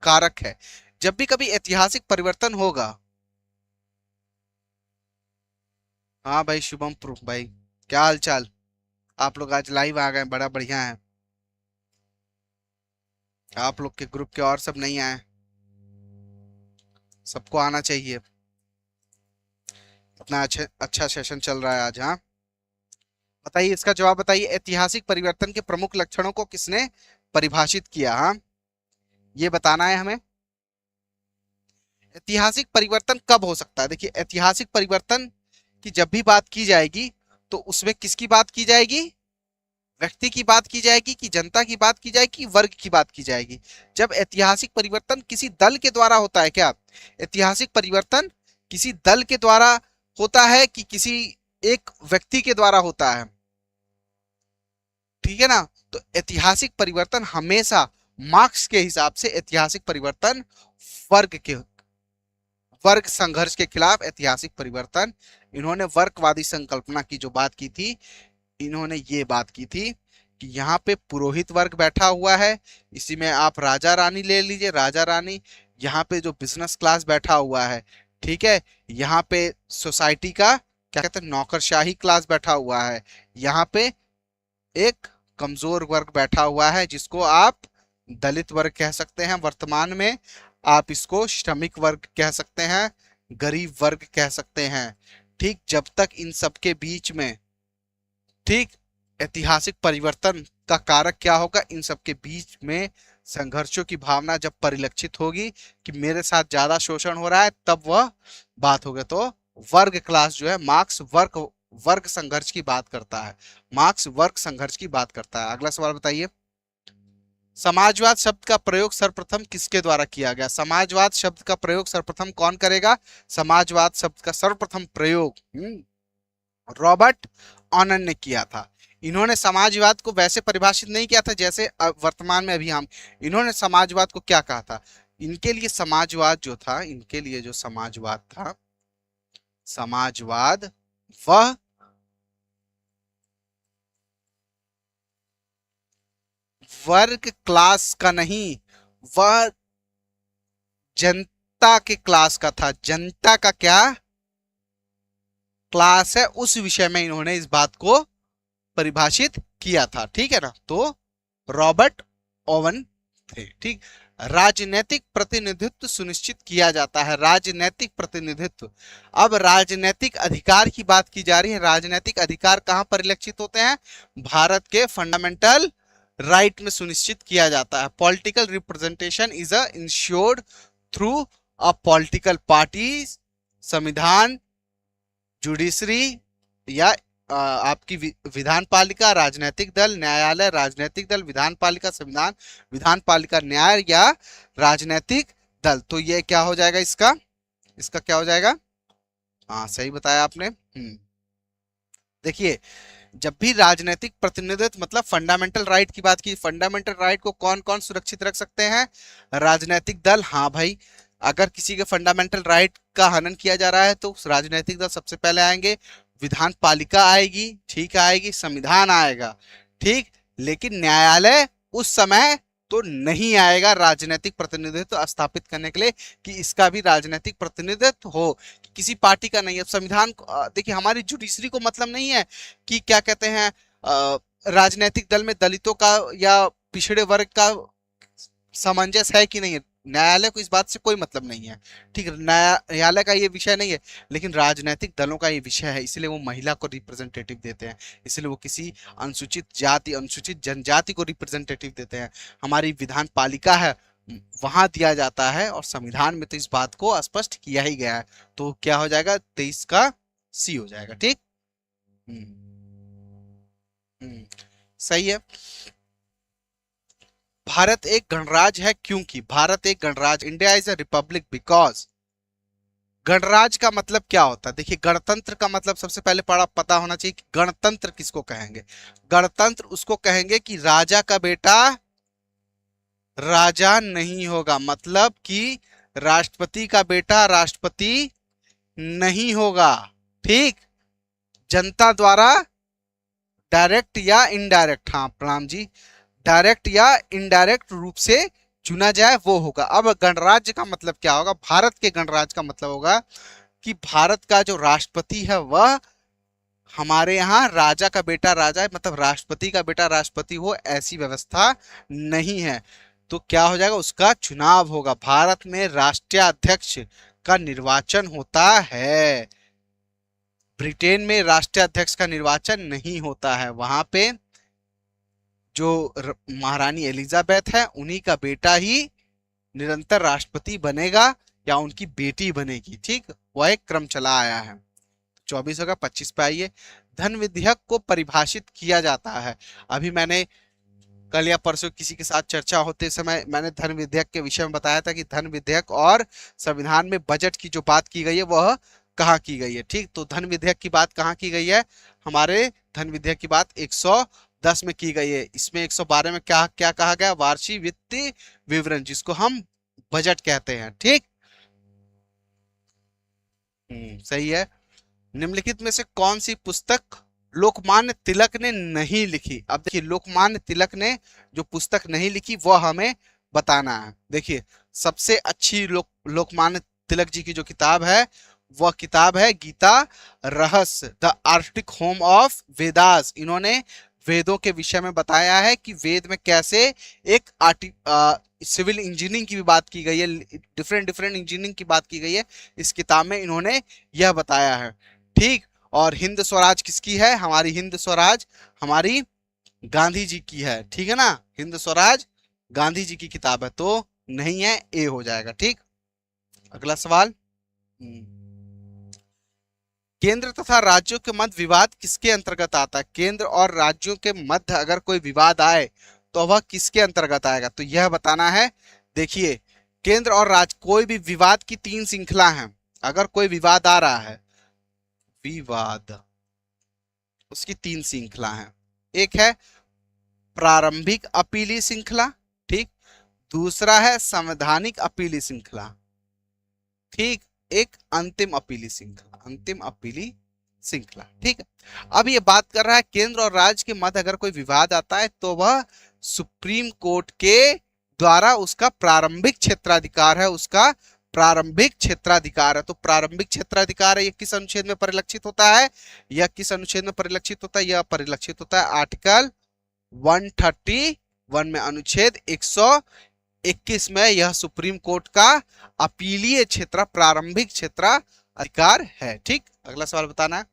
कारक है? जब भी कभी ऐतिहासिक परिवर्तन होगा, हाँ भाई शुभम प्रूफ भाई, क्या हाल चाल, आप लोग आज लाइव आ गए, बड़ा बढ़िया है। आप लोग के ग्रुप के और सब नहीं आए, सबको आना चाहिए। इतना अच्छा सेशन चल रहा है आज। हाँ, बताइए, इसका जवाब बताइए, ऐतिहासिक परिवर्तन के प्रमुख लक्षणों को किसने परिभाषित किया? हाँ, ये बताना है हमें। ऐतिहासिक परिवर्तन कब हो सकता है? देखिए, ऐतिहासिक परिवर्तन की जब भी बात की जाएगी तो उसमें किसकी बात की जाएगी? व्यक्ति की बात की जाएगी कि जनता की बात की जाएगी, वर्ग की बात की जाएगी? जब ऐतिहासिक परिवर्तन किसी दल के द्वारा होता है, क्या ऐतिहासिक परिवर्तन किसी दल के द्वारा होता है कि किसी एक व्यक्ति के द्वारा होता है? ठीक है ना, तो ऐतिहासिक परिवर्तन हमेशा मार्क्स के हिसाब से ऐतिहासिक परिवर्तन वर्ग के वर्ग संघर्ष के खिलाफ ऐतिहासिक परिवर्तन। इन्होंने वर्गवादी संकल्पना की जो बात की थी, इन्होंने ये बात की थी कि यहाँ पे पुरोहित वर्ग बैठा हुआ है, इसी में आप राजा रानी ले लीजिए, राजा रानी, यहाँ पे जो बिजनेस क्लास बैठा हुआ है, ठीक है, यहाँ पे सोसाइटी का क्या कहते हैं, नौकरशाही क्लास बैठा हुआ है, यहाँ पे एक कमजोर वर्ग बैठा हुआ है जिसको आप दलित वर्ग कह सकते हैं, वर्तमान में आप इसको श्रमिक वर्ग कह सकते हैं, गरीब वर्ग कह सकते हैं। ठीक, जब तक इन सबके बीच में, ठीक, ऐतिहासिक परिवर्तन का कारक क्या होगा? इन सबके बीच में संघर्षों की भावना जब परिलक्षित होगी कि मेरे साथ ज्यादा शोषण हो रहा है, तब वह बात होगी। तो वर्ग क्लास जो है, मार्क्स वर्ग संघर्ष की बात करता है, मार्क्स वर्ग संघर्ष की बात करता है। अगला सवाल बताइए, समाजवाद शब्द का प्रयोग सर्वप्रथम किसके द्वारा किया गया? समाजवाद शब्द का प्रयोग सर्वप्रथम कौन करेगा? समाजवाद शब्द का सर्वप्रथम प्रयोग रॉबर्ट ऑनन ने किया था। इन्होंने समाजवाद को वैसे परिभाषित नहीं किया था जैसे वर्तमान में अभी हम, इन्होंने समाजवाद को क्या कहा था? इनके लिए समाजवाद जो था, इनके लिए जो समाजवाद था, समाजवाद वह वर्ग क्लास का नहीं, वह जनता के क्लास का था। जनता का क्या क्लास है, उस विषय में इन्होंने इस बात को परिभाषित किया था। ठीक है ना, तो रॉबर्ट ओवन थे। ठीक, राजनीतिक प्रतिनिधित्व सुनिश्चित किया जाता है। राजनीतिक प्रतिनिधित्व। अब राजनीतिक अधिकार की बात की जा रही है। राजनीतिक अधिकार कहां परिलक्षित होते हैं? भारत के फंडामेंटल राइट में सुनिश्चित किया जाता है। Political representation is insured through a political party, संविधान, जुडिशरी या आपकी विधान पालिका, राजनीतिक दल, न्यायालय, राजनीतिक दल, विधान पालिका, संविधान, विधान पालिका, न्याय या राजनीतिक दल। तो ये क्या हो जाएगा इसका? इसका क्या हो जाएगा? हाँ, सही बताया आपने। देखिए, जब भी राजनीतिक प्रतिनिधित्व मतलब फंडामेंटल राइट की बात की, फंडामेंटल राइट को कौन कौन सुरक्षित रख सकते हैं? राजनीतिक दल। हाँ भाई, अगर किसी के फंडामेंटल राइट का हनन किया जा रहा है तो राजनीतिक दल सबसे पहले आएंगे, विधान पालिका आएगी, ठीक आएगी, संविधान आएगा, ठीक। लेकिन न्यायालय उस समय तो नहीं आएगा राजनीतिक प्रतिनिधित्व स्थापित करने के लिए कि इसका भी राजनीतिक प्रतिनिधित्व हो, कि किसी पार्टी का नहीं है। संविधान देखिए, हमारी जुडिशरी को मतलब नहीं है कि क्या कहते हैं राजनीतिक दल में दलितों का या पिछड़े वर्ग का सामंजस्य है कि नहीं है। न्यायालय को इस बात से कोई मतलब नहीं है, ठीक है। न्यायालय का ये विषय नहीं है, लेकिन राजनीतिक दलों का ये विषय है, इसलिए वो महिला को रिप्रेजेंटेटिव देते हैं, इसलिए वो किसी अनुसूचित जाति, अनुसूचित जनजाति को रिप्रेजेंटेटिव देते हैं। हमारी विधान पालिका है, वहां दिया जाता है, और संविधान में तो इस बात को स्पष्ट किया ही गया है। तो क्या हो जाएगा? 23 का सी हो जाएगा, ठीक। सही है। भारत एक गणराज्य है क्योंकि भारत एक गणराज्य, India is a republic because. गणराज्य का मतलब क्या होता है? देखिए, गणतंत्र का मतलब सबसे पहले पता होना चाहिए कि गणतंत्र किसको कहेंगे। गणतंत्र उसको कहेंगे कि राजा का बेटा राजा नहीं होगा, मतलब कि राष्ट्रपति का बेटा राष्ट्रपति नहीं होगा, ठीक। जनता द्वारा डायरेक्ट या इनडायरेक्ट, हाँ प्रणाम जी, डायरेक्ट या इनडायरेक्ट रूप से चुना जाए वो होगा। अब गणराज्य का मतलब क्या होगा? भारत के गणराज्य का मतलब होगा कि भारत का जो राष्ट्रपति है वह हमारे यहाँ राजा का बेटा राजा है, मतलब राष्ट्रपति का बेटा राष्ट्रपति हो, ऐसी व्यवस्था नहीं है। तो क्या हो जाएगा? उसका चुनाव होगा। भारत में राष्ट्रीय अध्यक्ष का निर्वाचन होता है, ब्रिटेन में राष्ट्रीय अध्यक्ष का निर्वाचन नहीं होता है। वहां पे जो महारानी एलिजाबेथ है उन्हीं का बेटा ही निरंतर राष्ट्रपति बनेगा या उनकी बेटी बनेगी, ठीक। वह एक क्रम चला आया है। 24 होगा, 25 पे आइए। धन विधेयक को परिभाषित किया जाता है। अभी मैंने कल या परसों किसी के साथ चर्चा होते समय मैंने धन विधेयक के विषय में बताया था कि धन विधेयक और संविधान में बजट की जो बात की गई है वह कहाँ की गई है, ठीक। तो धन विधेयक की बात कहाँ की गई है? हमारे धन विधेयक की बात 110 में की गई है। इसमें 112 में क्या क्या कहा गया? वार्षिक वित्तीय विवरण, जिसको हम बजट कहते हैं, ठीक। सही है। निम्नलिखित में से कौन सी पुस्तक लोकमान्य तिलक ने नहीं लिखी? अब देखिए, लोकमान्य तिलक ने जो पुस्तक नहीं लिखी वह हमें बताना है। देखिए, सबसे अच्छी लोकमान्य तिलक जी की जो किताब है वह किताब है गीता रहस्य, the Arctic home of Vedas. इन्होंने वेदों के विषय में बताया है कि वेद में कैसे एक सिविल इंजीनियरिंग की भी बात की गई है, डिफरेंट डिफरेंट इंजीनियरिंग की बात की गई है इस किताब में, इन्होंने यह बताया है, ठीक। और हिंद स्वराज किसकी है? हमारी हिंद स्वराज हमारी गांधी जी की है, ठीक है ना। हिंद स्वराज गांधी जी की किताब है, तो नहीं है, ए हो जाएगा, ठीक। अगला सवाल, केंद्र तथा राज्यों के मध्य विवाद किसके अंतर्गत आता है? केंद्र और राज्यों के मध्य अगर कोई विवाद आए तो वह किसके अंतर्गत आएगा? तो यह बताना है। देखिए, केंद्र और राज्य, कोई भी विवाद की 3 श्रृंखला है। अगर कोई विवाद आ रहा है, विवाद, उसकी 3 श्रृंखला है। एक है प्रारंभिक अपीली श्रृंखला, ठीक। दूसरा है संवैधानिक अपीली श्रृंखला, ठीक। एक अंतिम अपीली श्रृंखला, अंतिम अपीली श्रृंखला, ठीक है। अब ये बात कर रहा है केंद्र और राज्य के मध्य अगर कोई विवाद आता है तो वह सुप्रीम कोर्ट के द्वारा उसका प्रारंभिक क्षेत्राधिकार है, उसका प्रारंभिक क्षेत्राधिकार है। तो प्रारंभिक क्षेत्राधिकार है, यह किस अनुच्छेद में परिलक्षित होता है? यह किस अनुच्छेद में परिलक्षित होता है? यह परिलक्षित होता है आर्टिकल 131 में, अनुच्छेद 21 में यह सुप्रीम कोर्ट का अपीलीय क्षेत्र, प्रारंभिक क्षेत्र अधिकार है। ठीक, अगला सवाल बताना है,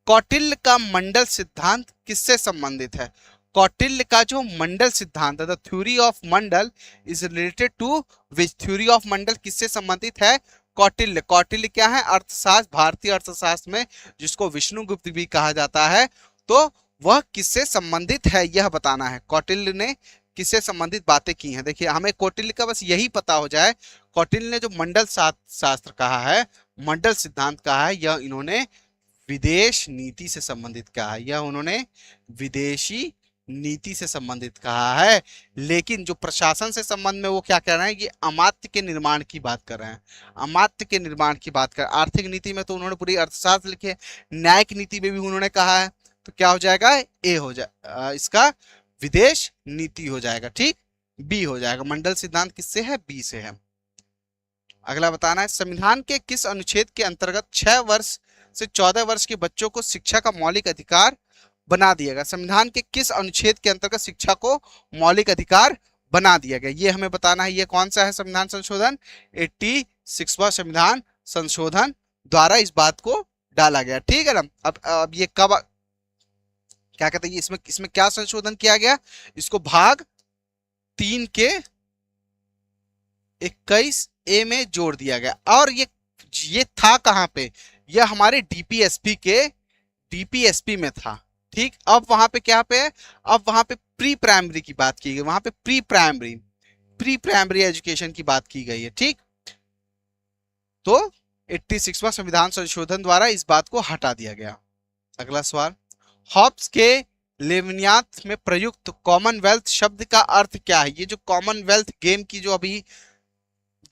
कौटिल्य का मंडल सिद्धांत किससे संबंधित है? कौटिल्य का जो मंडल सिद्धांत है, the theory of Mandal is related to which? Theory of Mandal किससे संबंधित है? कौटिल्य। कौटिल्य क्या है? अर्थशास्त्र, भारतीय अर्थशास्त्र में जिसको विष्णुगुप्त भी कहा जाता है, तो वह किससे संबंधित है यह बताना है। कौटिल्य ने किससे संबंधित बातें की हैं? देखिए, हमें कौटिल्य का बस यही पता हो जाए, कौटिल्य ने जो मंडल शास्त्र कहा है, मंडल सिद्धांत कहा है, यह इन्होंने विदेश नीति से संबंधित कहा है, यह उन्होंने विदेशी नीति से संबंधित कहा है। लेकिन जो प्रशासन से संबंध में वो क्या कह रहे हैं, ये अमात्य के निर्माण की बात कर रहे हैं, अमात्य के निर्माण की बात कर। आर्थिक नीति में तो उन्होंने पूरी अर्थशास्त्र लिखे, न्यायिक नीति में भी उन्होंने कहा है, तो क्या हो जाएगा? ए हो जाए, इसका विदेश नीति हो जाएगा। ठीक, बी हो जाएगा। मंडल सिद्धांत किससे है? बी से है। अगला बताना है, संविधान के किस अनुच्छेद के अंतर्गत 6 वर्ष से 14 वर्ष के बच्चों को शिक्षा का मौलिक अधिकार बना दिया गया? संविधान के किस अनुच्छेद के अंतर्गत शिक्षा को मौलिक अधिकार बना दिया गया, ये हमें बताना है। ये कौन सा है संविधान संशोधन? 86वां संविधान संशोधन द्वारा इस बात को डाला गया। ठीक है ना। अब ये कब, क्या कहते हैं, इसमें क्या संशोधन किया गया? इसको भाग 3 के 21A में जोड़ दिया गया। और ये था कहां पे? यह हमारे डीपीएसपी में था। ठीक, अब वहां पे क्या पे है? अब वहां पे प्री प्राइमरी की बात की गई, वहां पे प्री प्राइमरी एजुकेशन की बात की गई है। ठीक, तो 86वां संविधान संशोधन द्वारा इस बात को हटा दिया गया। अगला सवाल, हॉब्स के लेविनियात में प्रयुक्त कॉमनवेल्थ शब्द का अर्थ क्या है? ये जो कॉमनवेल्थ गेम की जो अभी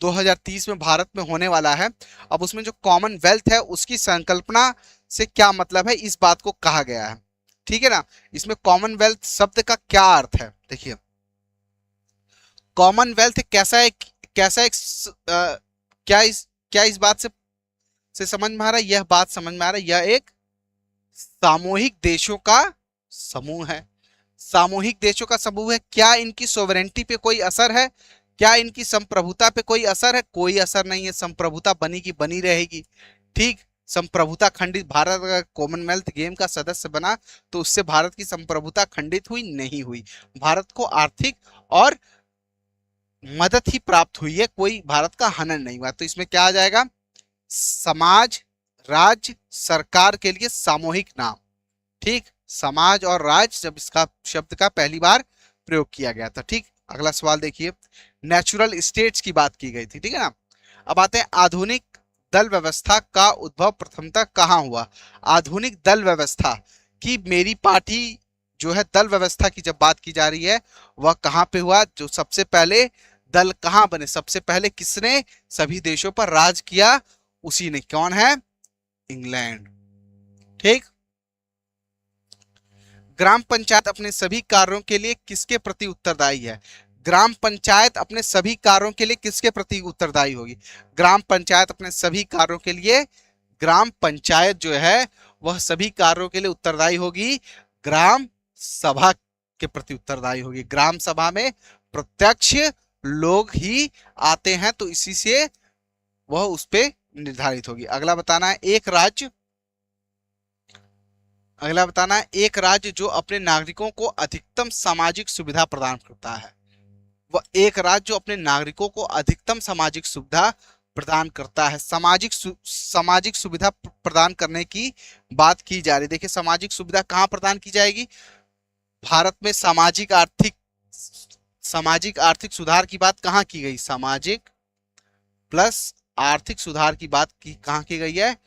2030 में भारत में होने वाला है, अब उसमें जो कॉमनवेल्थ है उसकी संकल्पना से क्या मतलब है, इस बात को कहा गया है। ठीक है ना। इसमें कॉमनवेल्थ शब्द का क्या अर्थ है? देखिए, कॉमनवेल्थ कैसा एक क्या इस बात से समझ में आ रहा है? यह बात समझ में आ रहा है, यह एक सामूहिक देशों का समूह है। सामूहिक देशों का समूह है। क्या इनकी सोवरेंटी पे कोई असर है? क्या इनकी संप्रभुता पे कोई असर है? कोई असर नहीं है। संप्रभुता बनी की बनी रहेगी। ठीक, संप्रभुता खंडित, भारत अगर कॉमनवेल्थ गेम का सदस्य बना तो उससे भारत की संप्रभुता खंडित हुई नहीं हुई, भारत को आर्थिक और मदद ही प्राप्त हुई है, कोई भारत का हनन नहीं हुआ। तो इसमें क्या आ जाएगा? समाज, राज्य, सरकार के लिए सामूहिक नाम। ठीक, समाज और राज्य जब इसका शब्द का पहली बार प्रयोग किया गया था। ठीक, अगला सवाल देखिए, नेचुरल स्टेट्स की बात की गई थी। ठीक है ना। अब आते हैं, आधुनिक दल व्यवस्था का उद्भव प्रथमतः कहाँ हुआ? आधुनिक दल व्यवस्था की मेरी पार्टी जो है, दल व्यवस्था की जब बात की जा रही है, वह कहाँ पे हुआ? जो सबसे पहले दल कहाँ बने, सबसे पहले किसने सभी देशों पर राज किया? उसी ने। कौन है? इंग्लैंड। ठीक, ग्राम पंचायत अपने सभी कार्यों के लिए किसके प्रति उत्तरदायी है? ग्राम पंचायत अपने सभी कार्यों के लिए किसके प्रति उत्तरदायी होगी? ग्राम पंचायत अपने सभी कार्यों के लिए, ग्राम पंचायत जो है वह सभी कार्यों के लिए उत्तरदायी होगी, ग्राम सभा के प्रति उत्तरदायी होगी। ग्राम सभा में प्रत्यक्ष लोग ही आते हैं, तो इसी से वह उस पे निर्धारित होगी। अगला बताना है, एक राज्य जो अपने नागरिकों को अधिकतम सामाजिक सुविधा प्रदान करता है, वह एक राज्य जो अपने नागरिकों को अधिकतम सामाजिक सुविधा प्रदान करता है। सामाजिक सुविधा प्रदान करने की बात की जा रही है। देखिए, सामाजिक सुविधा कहाँ प्रदान की जाएगी? भारत में सामाजिक आर्थिक सुधार की बात कहाँ की गई? सामाजिक प्लस आर्थिक सुधार की बात कहाँ की गई है?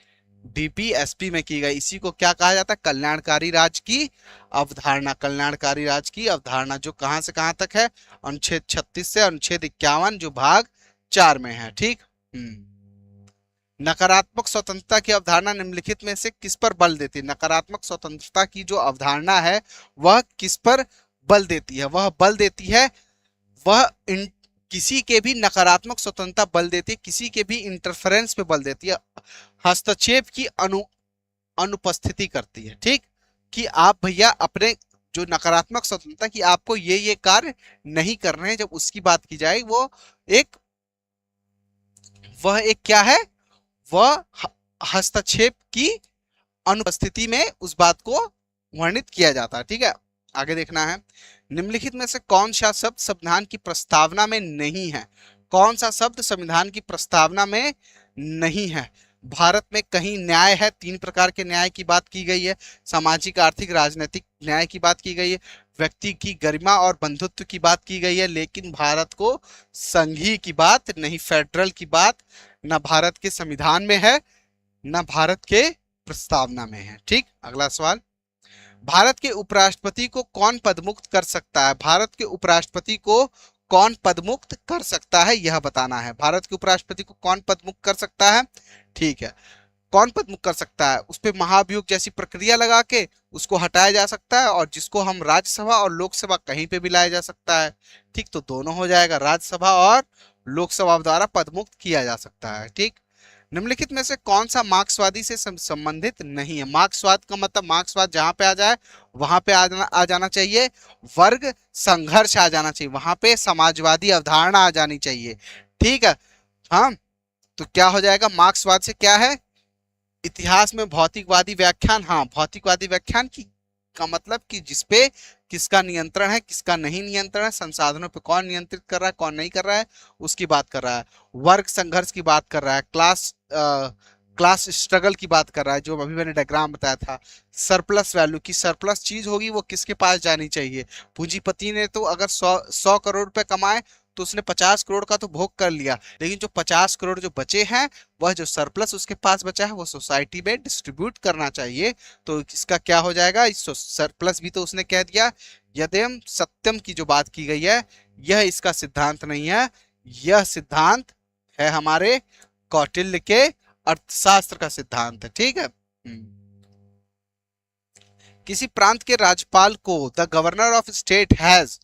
डीपीएसपी में की गई। इसी को क्या कहा जाता है? कल्याणकारी राज्य की अवधारणा। कल्याणकारी राज्य की अवधारणा जो कहां से कहां तक है? अनुच्छेद 36 से अनुच्छेद 51 जो भाग 4 में है। ठीक, नकारात्मक स्वतंत्रता की अवधारणा निम्नलिखित में से किस पर बल देती है? नकारात्मक स्वतंत्रता की जो अवधारणा है वह किस पर बल देती है? वह बल देती है, वह किसी के भी नकारात्मक स्वतंत्रता बल देती है, किसी के भी इंटरफेरेंस पे बल देती है, हस्तक्षेप की अनुपस्थिति करती है। ठीक, कि आप भैया अपने जो नकारात्मक स्वतंत्रता कि आपको ये कार्य नहीं करने हैं, जब उसकी बात की जाए एक वह एक क्या है, वह हस्तक्षेप की अनुपस्थिति में उस बात को वर्णित किया जाता है। ठीक है, आगे देखना है। निम्नलिखित में से कौन सा शब्द संविधान की प्रस्तावना में नहीं है? कौन सा शब्द संविधान की प्रस्तावना में नहीं है? भारत में कहीं न्याय है, 3 प्रकार के न्याय की बात की गई है। सामाजिक, आर्थिक, राजनीतिक न्याय की बात की गई है। व्यक्ति की गरिमा और बंधुत्व की बात की गई है, लेकिन भारत को संघीय की बात नहीं, फेडरल की बात न भारत के संविधान में है न भारत के प्रस्तावना में है। ठीक, अगला सवाल। भारत के उपराष्ट्रपति को कौन पदमुक्त कर सकता है? भारत के उपराष्ट्रपति को कौन पदमुक्त कर सकता है, यह बताना है। भारत के उपराष्ट्रपति को कौन पदमुक्त कर सकता है? ठीक है, कौन पदमुक्त कर सकता है? उस पर महाभियोग जैसी प्रक्रिया लगा के उसको हटाया जा सकता है, और जिसको हम राज्यसभा और लोकसभा कहीं पे भी लाया जा सकता है। ठीक, तो दोनों हो जाएगा, राज्यसभा और लोकसभा द्वारा पदमुक्त किया जा सकता है। ठीक, निम्नलिखित में से कौन सा मार्क्सवादी से संबंधित नहीं है? मार्क्सवाद का मतलब मार्क्सवाद जहां पे आ जाए वहां पे आ जाना चाहिए वर्ग संघर्ष आ जाना चाहिए, वहां पे समाजवादी अवधारणा आ जानी चाहिए। ठीक है, हाँ, तो क्या हो जाएगा? मार्क्सवाद से क्या है? इतिहास में भौतिकवादी व्याख्यान। हाँ, भौतिकवादी व्याख्यान की का मतलब कि जिसपे किसका नियंत्रण है, किसका नहीं नियंत्रण है, संसाधनों पे कौन नियंत्रित कर रहा है, कौन नहीं कर रहा है, उसकी बात कर रहा है। वर्ग संघर्ष की बात कर रहा है, क्लास स्ट्रगल की बात कर रहा है, जो अभी मैंने डायग्राम बताया था। सरप्लस वैल्यू की सरप्लस चीज होगी वो किसके पास जानी चाहिए? पूंजीपति ने तो अगर 100 करोड़ रुपए कमाए तो उसने 50 करोड़ का तो भोग कर लिया, लेकिन जो 50 करोड़ जो बचे हैं, वह जो सरप्लस उसके पास बचा है वो सोसाइटी में डिस्ट्रीब्यूट करना चाहिए। तो इसका क्या हो जाएगा? इस सरप्लस भी तो उसने कह दिया। यदेम सत्यम की जो बात की गई है, यह इसका सिद्धांत नहीं है, यह सिद्धांत है हमारे कौटिल्य के अर्थशास्त्र का सिद्धांत है। ठीक है, किसी प्रांत के राज्यपाल को the governor of state has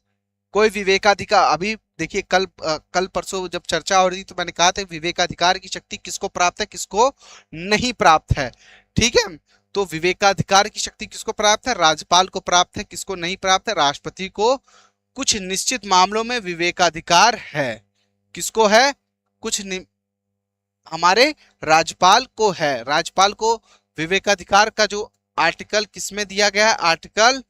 कोई विवेकाधिकार। अभी देखिए, कल परसों जब चर्चा हो रही थी तो मैंने कहा था विवेकाधिकार की शक्ति किसको प्राप्त है, किसको नहीं प्राप्त है। ठीक है, तो विवेकाधिकार की शक्ति किसको प्राप्त है? राज्यपाल को प्राप्त है। किसको नहीं प्राप्त है? राष्ट्रपति को कुछ निश्चित मामलों में विवेकाधिकार है। किसको है? कुछ हमारे राज्यपाल को है। राज्यपाल को विवेकाधिकार का जो आर्टिकल किसमें दिया गया है? आर्टिकल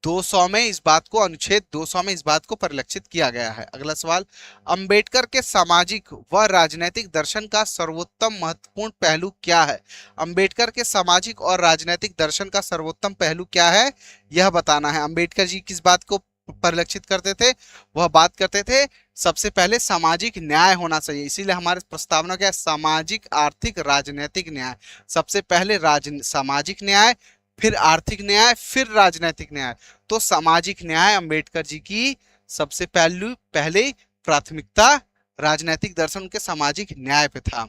200 में इस बात को, अनुच्छेद 200 में इस बात को परिलक्षित किया गया है। अगला सवाल, अंबेडकर के सामाजिक व राजनैतिक दर्शन का सर्वोत्तम महत्वपूर्ण पहलू क्या है? अंबेडकर के सामाजिक और राजनैतिक दर्शन का सर्वोत्तम पहलू क्या है, यह बताना है। अंबेडकर जी किस बात को परिलक्षित करते थे? वह बात करते थे सबसे पहले सामाजिक न्याय होना चाहिए, इसीलिए हमारे प्रस्तावना क्या है? सामाजिक, आर्थिक, राजनीतिक न्याय। सबसे पहले सामाजिक न्याय, फिर आर्थिक न्याय, फिर राजनीतिक न्याय। तो सामाजिक न्याय अंबेडकर जी की सबसे पहले प्राथमिकता, राजनीतिक दर्शन उनके सामाजिक न्याय पे था।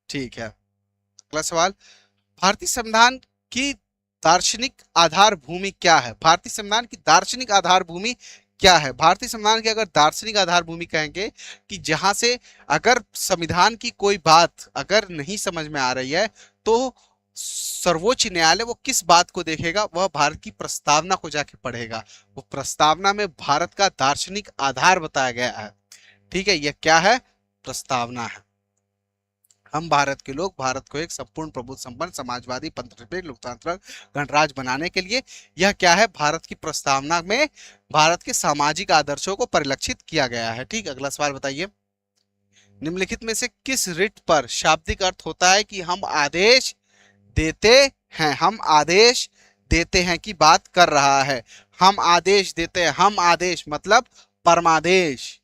ठीक है, अगला सवाल, भारतीय संविधान की दार्शनिक आधार भूमि क्या है? भारतीय संविधान की दार्शनिक आधार भूमि क्या है? भारतीय संविधान की अगर दार्शनिक आधार भूमि कहेंगे कि जहां से अगर संविधान की कोई बात अगर नहीं समझ में आ रही है तो सर्वोच्च न्यायालय वो किस बात को देखेगा? वह भारत की प्रस्तावना को जाके पढ़ेगा। वो प्रस्तावना में भारत का दार्शनिक आधार बताया गया है। ठीक है, यह क्या है? प्रस्तावना है। हम भारत के लोग भारत को एक संपूर्ण प्रबुद्ध संपन्न समाजवादी पंथनिरपेक्ष लोकतांत्रिक गणराज्य बनाने के लिए, यह क्या है? भारत की प्रस्तावना में भारत के सामाजिक आदर्शों को परिलक्षित किया गया है। ठीक, अगला सवाल बताइए, निम्नलिखित में से किस रिट पर शाब्दिक अर्थ होता है कि हम आदेश देते हैं? हम आदेश देते हैं की बात कर रहा है। हम आदेश देते हैं, हम आदेश मतलब परमादेश,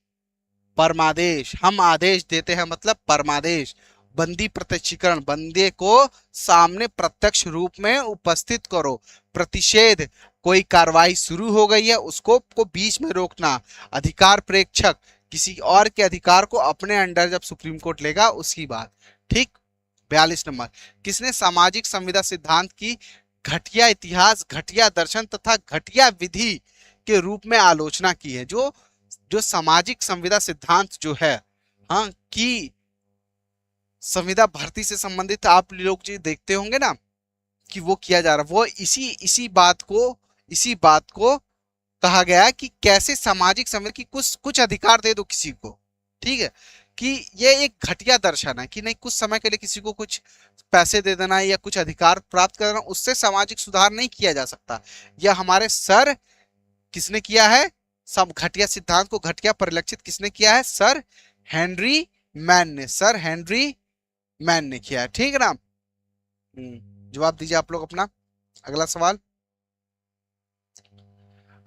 परमादेश। हम आदेश देते हैं मतलब परमादेश। बंदी प्रत्यक्षीकरण, बंदे को सामने प्रत्यक्ष रूप में उपस्थित करो। प्रतिषेध, कोई कार्रवाई शुरू हो गई है उसको को बीच में रोकना। अधिकार प्रेक्षक, किसी और के अधिकार को अपने अंडर जब सुप्रीम कोर्ट लेगा उसकी बात। ठीक, 42 नंबर, किसने सामाजिक संविदा सिद्धांत की घटिया इतिहास, घटिया दर्शन तथा घटिया विधि के रूप में आलोचना की है? जो सामाजिक संविदा सिद्धांत जो है, हाँ, कि संविदा भर्ती से संबंधित आप लोग जो देखते होंगे ना कि वो किया जा रहा है, वो इसी बात को इसी बात को कहा गया कि कैसे सामाजिक संवेदना की कुछ कुछ अधिकार दे दो किसी को, ठीक है, कि ये एक घटिया दर्शन है कि नहीं कुछ समय के लिए किसी को कुछ पैसे दे देना या कुछ अधिकार प्राप्त कर देना, उससे सामाजिक सुधार नहीं किया जा सकता। यह हमारे सर किसने किया है, सब घटिया सिद्धांत को घटिया परिलक्षित किसने किया है, सर हेनरी मैन ने, सर हेनरी मैन ने किया है, ठीक है ना। जवाब दीजिए आप लोग अपना। अगला सवाल,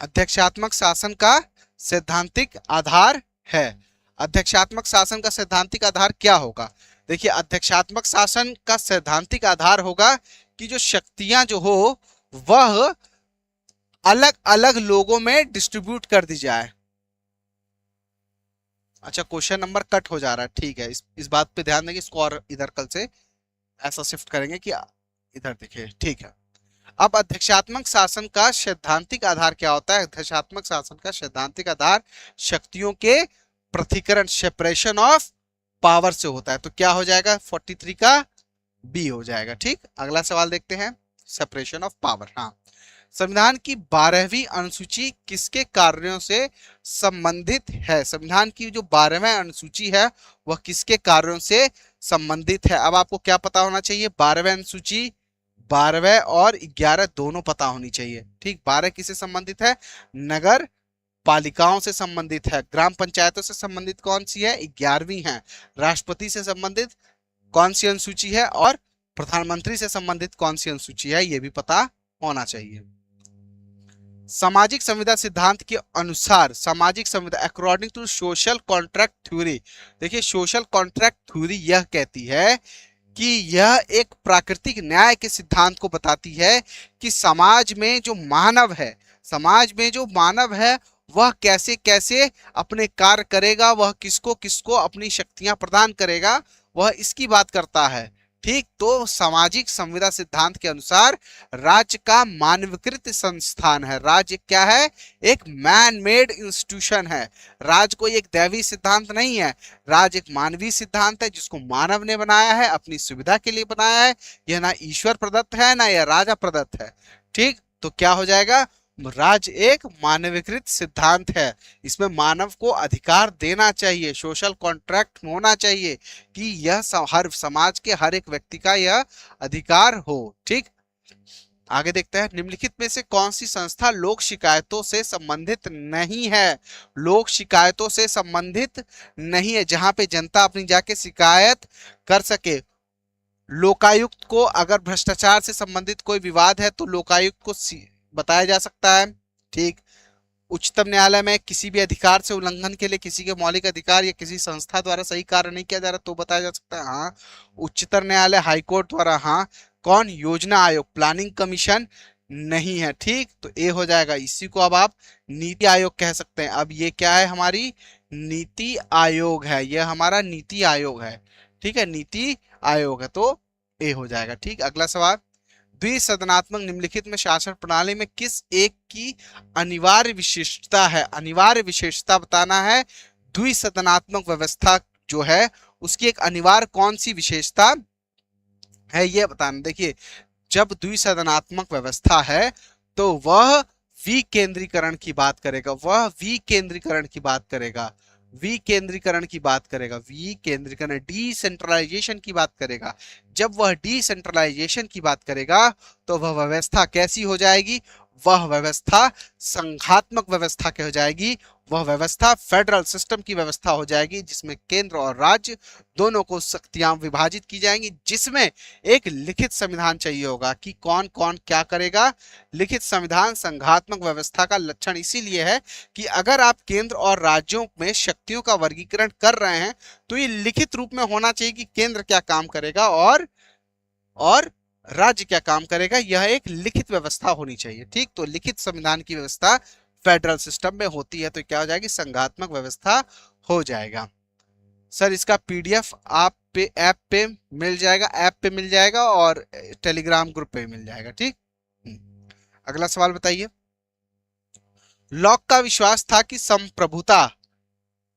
अध्यक्षात्मक शासन का सैद्धांतिक आधार है। अध्यक्षात्मक शासन का सैद्धांतिक आधार क्या होगा? देखिए, अध्यक्षात्मक शासन का सैद्धांतिक आधार होगा कि जो शक्तियां जो हो वह अलग अलग लोगों में डिस्ट्रीब्यूट कर दी जाए। अच्छा, क्वेश्चन नंबर कट हो जा रहा है, ठीक है, इस बात पे ध्यान देंगे, इसको और इधर कल से ऐसा शिफ्ट करेंगे कि इधर दिखे, ठीक है। अब अध्यक्षात्मक शासन का सैद्धांतिक आधार क्या होता है? अध्यक्षात्मक शासन का सैद्धांतिक आधार शक्तियों के पृथक्करण, सेपरेशन ऑफ पावर से होता है। तो क्या हो जाएगा? 43 का बी हो जाएगा, ठीक। अगला सवाल देखते हैं, सेपरेशन ऑफ पावर। हाँ, संविधान की 12वीं अनुसूची किसके कार्यों से संबंधित है? संविधान की जो 12वीं अनुसूची है वह किसके कार्यों से संबंधित है? अब आपको क्या पता होना चाहिए? 12वीं अनुसूची, 12वें और 11 दोनों पता होनी चाहिए, ठीक। 12 किससे संबंधित है? नगर पालिकाओं से संबंधित है। ग्राम पंचायतों से संबंधित कौन सी है? 11वीं है। राष्ट्रपति से संबंधित कौन सी अनुसूची है? और प्रधानमंत्री से संबंधित कौन सी अनुसूची है? ये भी पता होना चाहिए। सामाजिक संविदा सिद्धांत के अनुसार, सामाजिक संविदा according to social contract theory, देखिए सोशल कॉन्ट्रैक्ट थ्योरी यह कहती है कि यह एक प्राकृतिक न्याय के सिद्धांत को बताती है कि समाज में जो मानव है, समाज में जो मानव है वह कैसे कैसे अपने कार्य करेगा, वह किसको किसको अपनी शक्तियां प्रदान करेगा, वह इसकी बात करता है, ठीक। तो सामाजिक संविदा सिद्धांत के अनुसार राज्य का मानवीकृत संस्थान है। राज्य क्या है? एक मैन मेड इंस्टीट्यूशन है। राज्य कोई एक दैवी सिद्धांत नहीं है, राज्य एक मानवीय सिद्धांत है जिसको मानव ने बनाया है, अपनी सुविधा के लिए बनाया है। यह ना ईश्वर प्रदत्त है ना यह राजा प्रदत्त है, ठीक। तो क्या हो जाएगा? राज्य एक मानवीकृत सिद्धांत है, इसमें मानव को अधिकार देना चाहिए, सोशल कॉन्ट्रैक्ट होना चाहिए कि यह हर समाज के हर एक व्यक्ति का यह अधिकार हो, ठीक। आगे देखते हैं, निम्नलिखित में से कौन सी संस्था लोक शिकायतों से संबंधित नहीं है? लोक शिकायतों से संबंधित नहीं है, जहां पे जनता अपनी जाके शिकायत कर सके। लोकायुक्त को अगर भ्रष्टाचार से संबंधित कोई विवाद है तो लोकायुक्त को बताया जा सकता है, ठीक। उच्चतम न्यायालय में किसी भी अधिकार से उल्लंघन के लिए किसी के मौलिक अधिकार या किसी संस्था द्वारा सही कार्य नहीं किया जा रहा तो बताया जा सकता है, हाँ। उच्चतम न्यायालय, हाईकोर्ट द्वारा, हाँ। कौन? योजना आयोग, प्लानिंग कमीशन नहीं है, ठीक। तो ए हो जाएगा। इसी को अब आप नीति आयोग कह सकते हैं। अब ये क्या है? हमारी नीति आयोग है, यह हमारा नीति आयोग है, ठीक है, नीति आयोग है, तो ए हो जाएगा, ठीक। अगला सवाल, द्विसदनात्मक निम्नलिखित में शासन प्रणाली में किस एक की अनिवार्य विशेषता है? अनिवार्य विशेषता बताना है। द्विसदनात्मक व्यवस्था जो है उसकी एक अनिवार्य कौन सी विशेषता है ये बताना। देखिए, जब द्विसदनात्मक व्यवस्था है तो वह विकेंद्रीकरण की बात करेगा, वह विकेंद्रीकरण की बात करेगा, विकेंद्रीकरण की बात करेगा, विकेंद्रीकरण, डिसेंट्रलाइजेशन की बात करेगा। जब वह डिसेंट्रलाइजेशन की बात करेगा तो वह व्यवस्था कैसी हो जाएगी? वह व्यवस्था संघात्मक व्यवस्था की हो जाएगी, वह व्यवस्था फेडरल सिस्टम की व्यवस्था हो जाएगी, जिसमें केंद्र और राज्य दोनों को शक्तियां विभाजित की जाएंगी, जिसमें एक लिखित संविधान चाहिए होगा कि कौन कौन क्या करेगा। लिखित संविधान संघात्मक व्यवस्था का लक्षण इसीलिए है कि अगर आप केंद्र और राज्यों में शक्तियों का वर्गीकरण कर रहे हैं तो ये लिखित रूप में होना चाहिए कि केंद्र क्या काम करेगा और राज्य क्या काम करेगा, यह एक लिखित व्यवस्था होनी चाहिए, ठीक। तो लिखित संविधान की व्यवस्था फेडरल सिस्टम में होती है तो क्या हो जाएगी? संघात्मक व्यवस्था हो जाएगा। सर इसका पीडीएफ आप पे ऐप पे मिल जाएगा, ऐप पे मिल जाएगा और टेलीग्राम ग्रुप पे मिल जाएगा, ठीक। अगला सवाल बताइए, लॉक का विश्वास था कि संप्रभुता,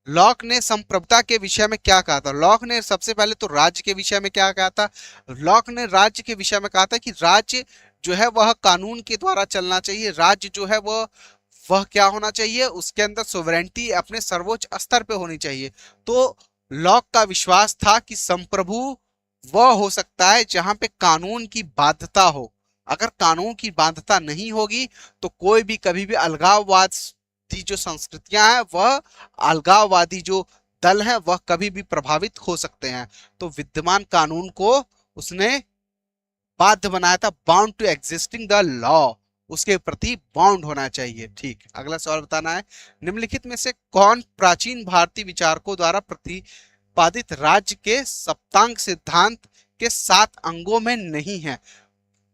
लॉक ने संप्रभुता के विषय में क्या कहा था? लॉक ने सबसे पहले तो राज्य के विषय में क्या कहा था? लॉक ने राज्य के विषय में कहा था कि राज्य जो है वह कानून के द्वारा चलना चाहिए। राज्य जो है वह क्या होना चाहिए, उसके अंदर सोवरेंटी अपने सर्वोच्च स्तर पे होनी चाहिए। तो लॉक का विश्वास था कि संप्रभु वह हो सकता है जहां पे कानून की बाध्यता हो। अगर कानून की बाध्यता नहीं होगी तो कोई भी कभी भी अलगाववादी जो संस्कृतियां हैं, वह अलगाववादी जो दल है, वह कभी भी प्रभावित हो सकते हैं। तो विद्यमान कानून को उसने बाध्य बनाया था, bound to existing the law, उसके प्रति बाउंड होना चाहिए। ठीक, अगला सवाल बताना है, निम्नलिखित में से कौन प्राचीन भारतीय विचारकों द्वारा प्रतिपादित राज्य के सप्तांग सिद्धांत के 7 अंगों में नहीं है?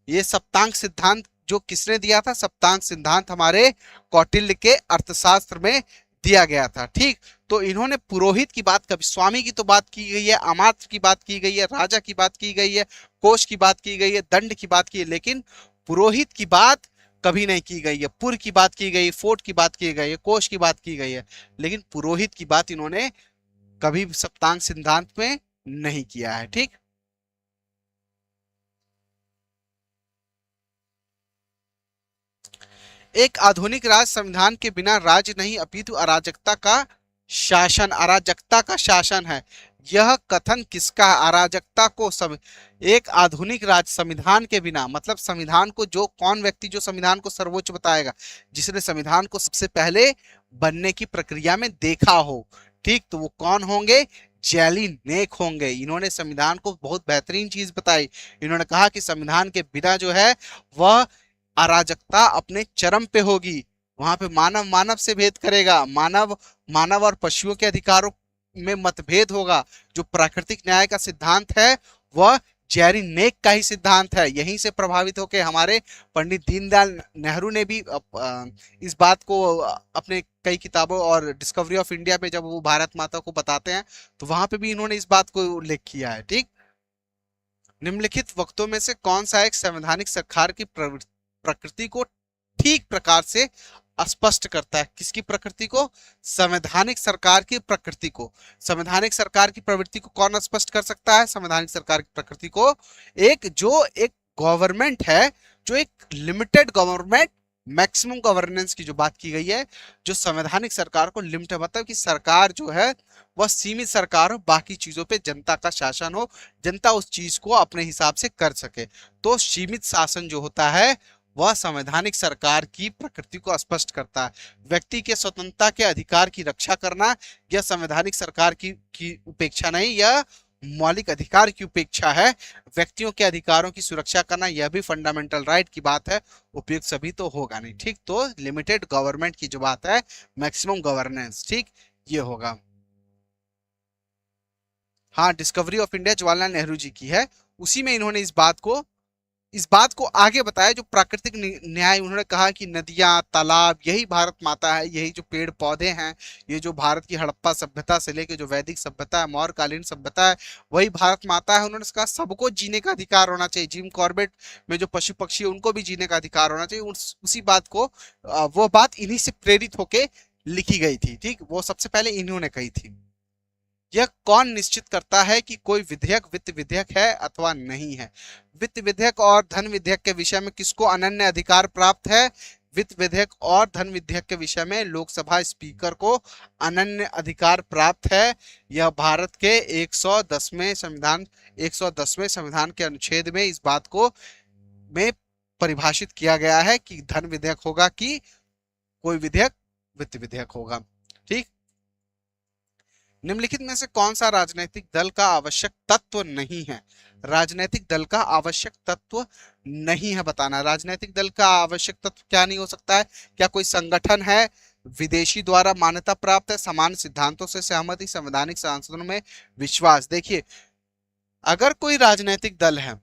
ये सप्तांग सिद्धांत जो किसने दिया था? सप्तांग सिद्धांत हमारे कौटिल्य के अर्थशास्त्र में दिया गया था। ठीक, तो इन्होंने पुरोहित की बात, कभी स्वामी की तो बात की गई है, अमात्य की बात की गई है, राजा की बात की गई है, कोष की बात की गई है, दंड की बात की है, लेकिन पुरोहित की बात कभी नहीं की गई है। पुर की बात की गई, फोर्ट की बात की गई है, कोष की बात की गई है, लेकिन पुरोहित की बात इन्होंने कभी सप्तांग सिद्धांत में नहीं किया है। ठीक, एक आधुनिक राज संविधान के बिना राज्य नहीं अपितु अराजकता का शासन, अराजकता का शासन है। यह कथन किसका है? अराजकता को एक आधुनिक राज संविधान के बिना, मतलब संविधान को जो कौन व्यक्ति जो संविधान को सर्वोच्च बताएगा, जिसने संविधान को सबसे पहले बनने की प्रक्रिया में देखा हो। ठीक, तो वो कौन होंगे? जैली नेक होंगे। इन्होंने संविधान को बहुत बेहतरीन चीज बताई। इन्होंने कहा कि संविधान के बिना जो है वह अराजकता अपने चरम पे होगी। वहां पे मानव मानव से भेद करेगा, मानव मानव और पशुओं के अधिकारों में मतभेद होगा। जो प्राकृतिक न्याय का सिद्धांत है वह जेरी नेक का ही सिद्धांत है। यहीं से प्रभावित होकर हमारे पंडित दीनदयाल नेहरू ने भी इस बात को अपने कई किताबों और डिस्कवरी ऑफ इंडिया में जब वो भारत माता को बताते हैं तो वहां पे भी इन्होंने इस बात को उल्लेख किया है। ठीक, निम्नलिखित वक्तों में से कौन सा एक संवैधानिक सरकार की प्रकृति को ठीक प्रकार से स्पष्ट करता है? किसकी प्रकृति को? संवैधानिक सरकार की प्रकृति को। संवैधानिक सरकार की प्रवृत्ति को कौन स्पष्ट कर सकता है? संवैधानिक सरकार की प्रकृति को एक गवर्नमेंट है, जो एक लिमिटेड गवर्नमेंट मैक्सिमम गवर्नेंस की जो बात की गई है, जो संवैधानिक सरकार को लिमिट, मतलब कि सरकार जो है वह सीमित सरकार हो, बाकी चीजों पे जनता का शासन हो, जनता उस चीज को अपने हिसाब से कर सके। तो सीमित शासन जो होता है वह संवैधानिक सरकार की प्रकृति को स्पष्ट करता है। व्यक्ति के स्वतंत्रता के अधिकार की रक्षा करना यह संवैधानिक सरकार की उपेक्षा नहीं, यह मौलिक अधिकार की उपेक्षा है। व्यक्तियों के अधिकारों की सुरक्षा करना यह भी फंडामेंटल राइट की बात है। उपयुक्त सभी तो होगा नहीं। ठीक, तो लिमिटेड गवर्नमेंट की जो बात है, मैक्सिमम गवर्नेंस, ठीक, ये होगा। हाँ, discovery of India Jawaharlal Nehru ji की है, उसी में इन्होंने इस बात को आगे बताया। जो प्राकृतिक न्याय, उन्होंने कहा कि नदियां, तालाब यही भारत माता है, यही जो पेड़ पौधे हैं, ये जो भारत की हड़प्पा सभ्यता से लेके जो वैदिक सभ्यता है, मौर्यकालीन सभ्यता है, वही भारत माता है। उन्होंने कहा सबको जीने का अधिकार होना चाहिए। जिम कॉर्बेट में जो पशु पक्षी है उनको भी जीने का अधिकार होना चाहिए। उसी बात को वो बात इन्हीं से प्रेरित होके लिखी गई थी। ठीक, वो सबसे पहले इन्होंने कही थी। यह कौन निश्चित करता है कि कोई विधेयक वित्त विधेयक है अथवा नहीं है? वित्त विधेयक और धन विधेयक के विषय में किसको अनन्य अधिकार प्राप्त है? वित्त विधेयक और धन विधेयक के विषय में लोकसभा स्पीकर को अनन्य अधिकार प्राप्त है। यह भारत के 110वें संविधान के अनुच्छेद में इस बात को में परिभाषित किया गया है कि धन विधेयक होगा कि कोई विधेयक वित्त विधेयक होगा। ठीक, निम्नलिखित में से कौन सा राजनीतिक दल का आवश्यक तत्व नहीं है? राजनीतिक दल का आवश्यक तत्व नहीं है, बताना। राजनीतिक दल का आवश्यक तत्व क्या नहीं हो सकता है? क्या कोई संगठन है, विदेशी द्वारा मान्यता प्राप्त है, समान सिद्धांतों से सहमति, संवैधानिक संशोधनों में विश्वास। देखिए, अगर कोई राजनीतिक दल है,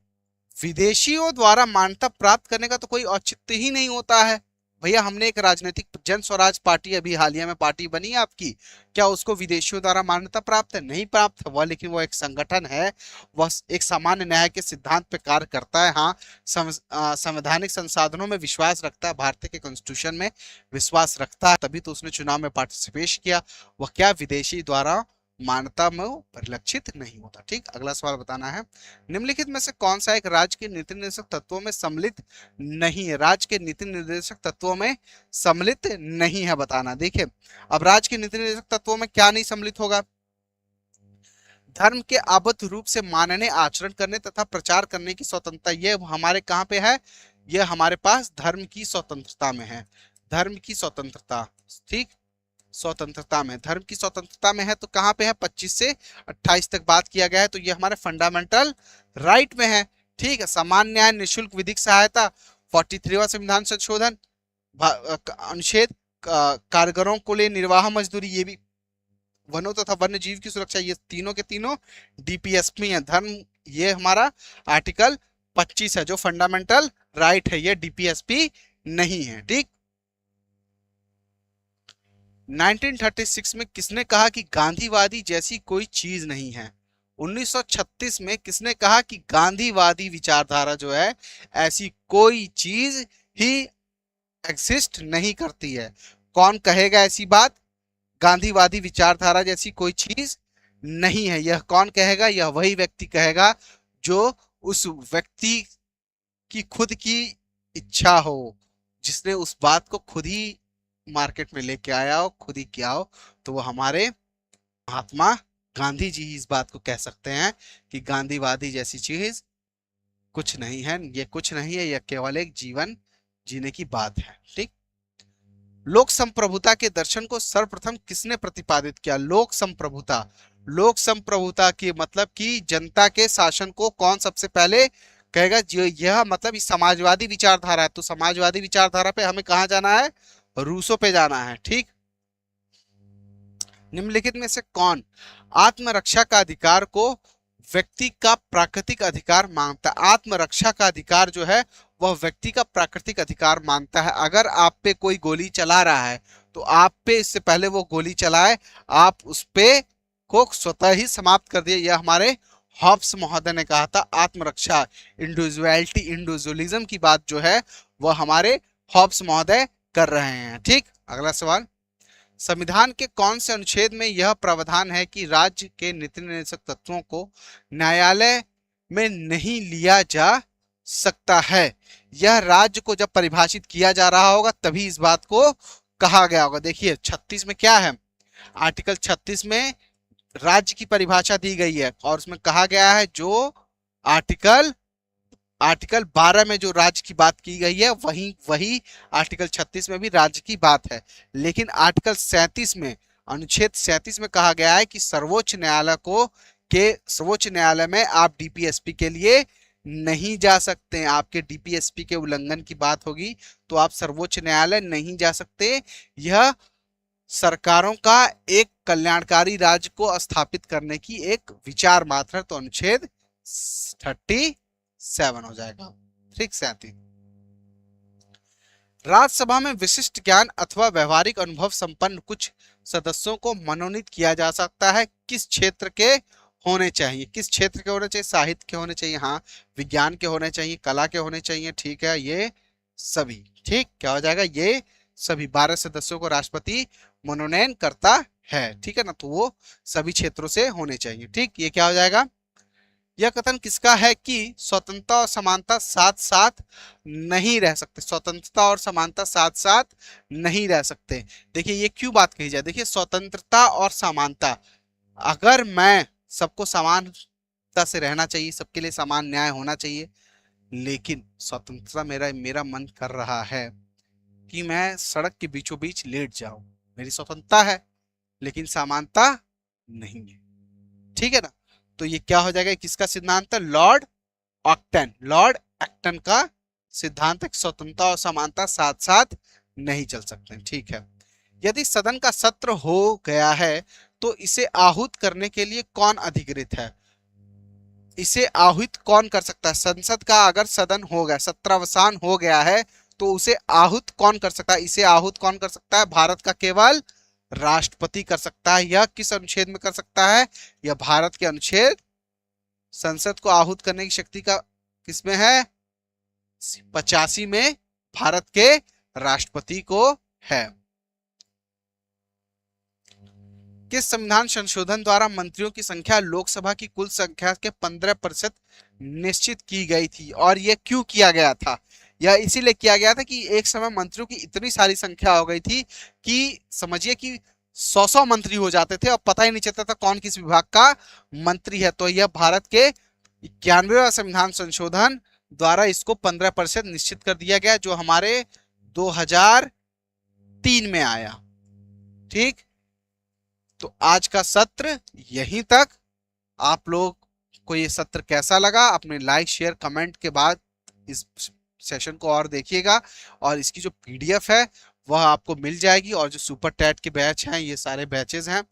विदेशियों द्वारा मान्यता प्राप्त करने का तो कोई औचित्य ही नहीं होता है। भैया, हमने एक राजनीतिक जन स्वराज पार्टी अभी हालिया में पार्टी बनी है आपकी, क्या उसको विदेशियों द्वारा मान्यता प्राप्त है? नहीं प्राप्त है वह, लेकिन वो एक संगठन है, वह एक सामान्य न्याय के सिद्धांत पे कार्य करता है। हाँ, संवैधानिक संसाधनों में विश्वास रखता है, भारत के कॉन्स्टिट्यूशन में विश्वास रखता है, तभी तो उसने चुनाव में पार्टिसिपेट किया। वह क्या विदेशी द्वारा मान्यता में वो परिलक्षित नहीं होता। ठीक, अगला सवाल बताना है, निम्नलिखित में से कौन सा एक राज्य के नीति निर्देशक तत्वों में सम्मिलित नहीं है? राज्य के नीति निर्देशक तत्वों में सम्मिलित नहीं है बताना। देखिए, अब राज्य के नीति निर्देशक तत्वों में क्या नहीं सम्मिलित होगा? धर्म के आबद्ध रूप से मानने, आचरण करने तथा प्रचार करने की स्वतंत्रता, ये हमारे कहाँ पे है? ये हमारे पास धर्म की स्वतंत्रता में है। धर्म की स्वतंत्रता, ठीक, स्वतंत्रता में, धर्म की स्वतंत्रता में है। तो कहाँ पे है? 25 से 28 तक बात किया गया है, तो ये हमारे फंडामेंटल राइट में है। ठीक है, समान न्याय, निःशुल्क विधिक सहायता, 43वां संविधान संशोधन, अनुच्छेद कारीगरों को लिए निर्वाह मजदूरी, ये भी वनों तथा वन्य जीव की सुरक्षा, ये तीनों के तीनों डीपीएसपी है। धर्म, ये हमारा आर्टिकल 25 है जो फंडामेंटल राइट है, ये डीपीएसपी नहीं है। ठीक, 1936 में किसने कहा कि गांधीवादी जैसी कोई चीज नहीं है? 1936 में किसने कहा कि गांधीवादी विचारधारा जो है ऐसी कोई चीज ही एग्जिस्ट नहीं करती है? कौन कहेगा ऐसी बात? गांधीवादी विचारधारा जैसी कोई चीज नहीं है, यह कौन कहेगा? यह वही व्यक्ति कहेगा जो उस व्यक्ति की खुद की इच्छा हो, जिसने उस बात को खुद ही मार्केट में लेके आया हो, खुद ही किया हो। तो वो हमारे महात्मा गांधी जी इस बात को कह सकते हैं कि गांधीवादी जैसी चीज कुछ नहीं है, ये कुछ नहीं है, यह केवल एक जीवन जीने की बात है। ठीक, लोक संप्रभुता के दर्शन को सर्वप्रथम किसने प्रतिपादित किया? लोक संप्रभुता, लोक संप्रभुता की मतलब कि जनता के शासन को कौन सबसे पहले कहेगा? जो यह मतलब समाजवादी विचारधारा है, तो समाजवादी विचारधारा पे हमें कहाँ जाना है? रूसो पे जाना है। ठीक, निम्नलिखित में से कौन आत्मरक्षा का अधिकार को व्यक्ति का प्राकृतिक अधिकार मानता है? आत्मरक्षा का अधिकार जो है वह व्यक्ति का प्राकृतिक अधिकार मानता है। अगर आप पे कोई गोली चला रहा है तो आप पे इससे पहले वो गोली चलाए, आप उस पे को स्वतः ही समाप्त कर दिए। यह हमारे हॉब्स महोदय ने कहा था। आत्मरक्षा, इंडिविजुअलिटी, इंडिविजुअलिज्म की बात जो है वह हमारे हॉब्स महोदय कर रहे हैं। ठीक, अगला सवाल, संविधान के कौन से अनुच्छेद में यह प्रावधान है कि राज्य के नीति निर्देशक तत्वों को न्यायालय में नहीं लिया जा सकता है? यह राज्य को जब परिभाषित किया जा रहा होगा तभी इस बात को कहा गया होगा। देखिए 36 में क्या है? आर्टिकल 36 में राज्य की परिभाषा दी गई है और उसमें कहा गया है जो आर्टिकल 12 में जो राज्य की बात की गई है वही आर्टिकल 36 में भी राज्य की बात है। लेकिन आर्टिकल 37 में, अनुच्छेद 37 में कहा गया है कि सर्वोच्च न्यायालय में आप डीपीएसपी के लिए नहीं जा सकते हैं। आपके डीपीएसपी के उल्लंघन की बात होगी तो आप सर्वोच्च न्यायालय नहीं जा सकते। यह सरकारों का एक कल्याणकारी राज्य को स्थापित करने की एक विचार मात्र है। तो अनुच्छेद 37 हो जाएगा। ठीक, 37। राज्यसभा में विशिष्ट ज्ञान अथवा व्यवहारिक अनुभव संपन्न कुछ सदस्यों को मनोनीत किया जा सकता है। किस क्षेत्र के होने चाहिए? किस क्षेत्र के होने चाहिए? साहित्य के होने चाहिए, हाँ, विज्ञान के होने चाहिए, कला के होने चाहिए। ठीक है, ये सभी। ठीक, क्या हो जाएगा? ये सभी 12 सदस्यों को राष्ट्रपति मनोनयन करता है। ठीक है ना, तो वो सभी क्षेत्रों से होने चाहिए। ठीक, ये क्या हो जाएगा? यह कथन किसका है कि स्वतंत्रता और समानता साथ साथ नहीं रह सकते? स्वतंत्रता और समानता साथ साथ नहीं रह सकते। देखिए ये क्यों बात कही जाए? देखिए स्वतंत्रता और समानता, अगर मैं सबको समानता से रहना चाहिए, सबके लिए समान न्याय होना चाहिए, लेकिन स्वतंत्रता मेरा मन कर रहा है कि मैं सड़क के बीचों बीच लेट जाऊं, मेरी स्वतंत्रता है, लेकिन समानता नहीं है। ठीक है ना, तो ये क्या हो जाएगा? किसका सिद्धांत है? लॉर्ड एक्टन का सिद्धांत है। स्वतंत्रता और समानता साथ साथ नहीं चल सकते। ठीक है, यदि सदन का सत्र हो गया है तो इसे आहूत करने के लिए कौन अधिकृत है? इसे आहूत कौन कर सकता है? संसद का अगर सदन हो गया, सत्रावसान हो गया है, तो उसे आहूत कौन कर सकता है? इसे आहूत कौन कर सकता है? भारत का केवल राष्ट्रपति कर सकता है। यह किस अनुच्छेद में कर सकता है? यह भारत के अनुच्छेद, संसद को आहूत करने की शक्ति का किसमें है? 85 में भारत के राष्ट्रपति को है। किस संविधान संशोधन द्वारा मंत्रियों की संख्या लोकसभा की कुल संख्या के 15% निश्चित की गई थी? और यह क्यों किया गया था? यह इसीलिए किया गया था कि एक समय मंत्रियों की इतनी सारी संख्या हो गई थी कि समझिए कि 100 मंत्री हो जाते थे और पता ही नहीं चलता था कौन किस विभाग का मंत्री है। तो यह भारत के 91वां संविधान संशोधन द्वारा इसको 15% निश्चित कर दिया गया, जो हमारे 2003 में आया। ठीक, तो आज का सत्र यहीं तक। आप लोग को ये सत्र कैसा लगा अपने लाइक शेयर कमेंट के बाद इस सेशन को और देखिएगा, और इसकी जो पीडीएफ है वह आपको मिल जाएगी। और जो सुपर टैट के बैच हैं, ये सारे बैचेज हैं,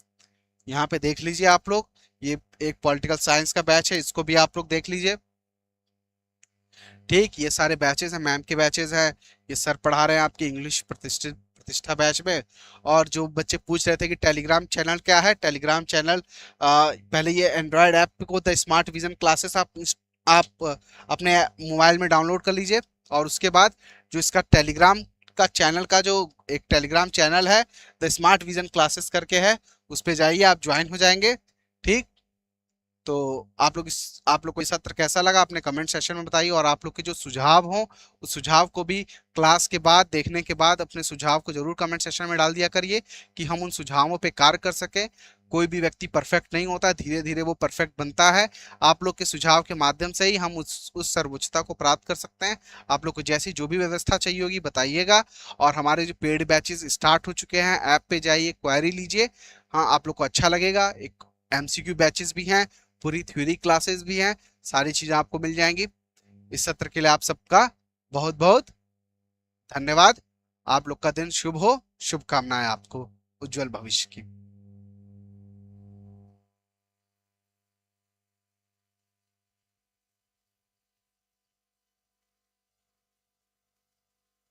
यहाँ पे देख लीजिए आप लोग। ये एक पॉलिटिकल साइंस का बैच है, इसको भी आप लोग देख लीजिए। ठीक, ये सारे बैचेज हैं, मैम के बैचेज हैं, ये सर पढ़ा रहे हैं आपकी इंग्लिश प्रतिष्ठा बैच में। और जो बच्चे पूछ रहे थे कि टेलीग्राम चैनल क्या है, टेलीग्राम चैनल पहले ये एंड्रॉयड ऐप को द स्मार्ट विजन क्लासेस आप अपने मोबाइल में डाउनलोड कर लीजिए, और उसके बाद जो इसका टेलीग्राम का चैनल का जो एक टेलीग्राम चैनल है द स्मार्ट विजन क्लासेस करके है, उस पे जाइए, आप ज्वाइन हो जाएंगे। ठीक, तो आप लोग को ये सत्र कैसा लगा अपने कमेंट सेक्शन में बताइए, और आप लोग के जो सुझाव हो उस सुझाव को भी क्लास के बाद देखने के बाद अपने सुझाव को जरूर कमेंट सेक्शन में डाल दिया करिए कि हम उन सुझावों पे कार्य कर सकें। कोई भी व्यक्ति परफेक्ट नहीं होता, धीरे धीरे वो परफेक्ट बनता है। आप लोग के सुझाव के माध्यम से ही हम उस सर्वोच्चता को प्राप्त कर सकते हैं। आप लोग को जैसी जो भी व्यवस्था चाहिए होगी बताइएगा। और हमारे जो पेड बैचेस स्टार्ट हो चुके हैं, ऐप पे जाइए, क्वेरी लीजिए। हाँ, आप लोग को अच्छा लगेगा। एक एमसीक्यू बैचेस भी हैं, पूरी थ्योरी क्लासेस भी हैं, सारी चीजें आपको मिल जाएंगी। इस सत्र के लिए आप सबका बहुत बहुत धन्यवाद। आप लोग का दिन शुभ हो, शुभकामनाएं आपको, उज्जवल भविष्य की।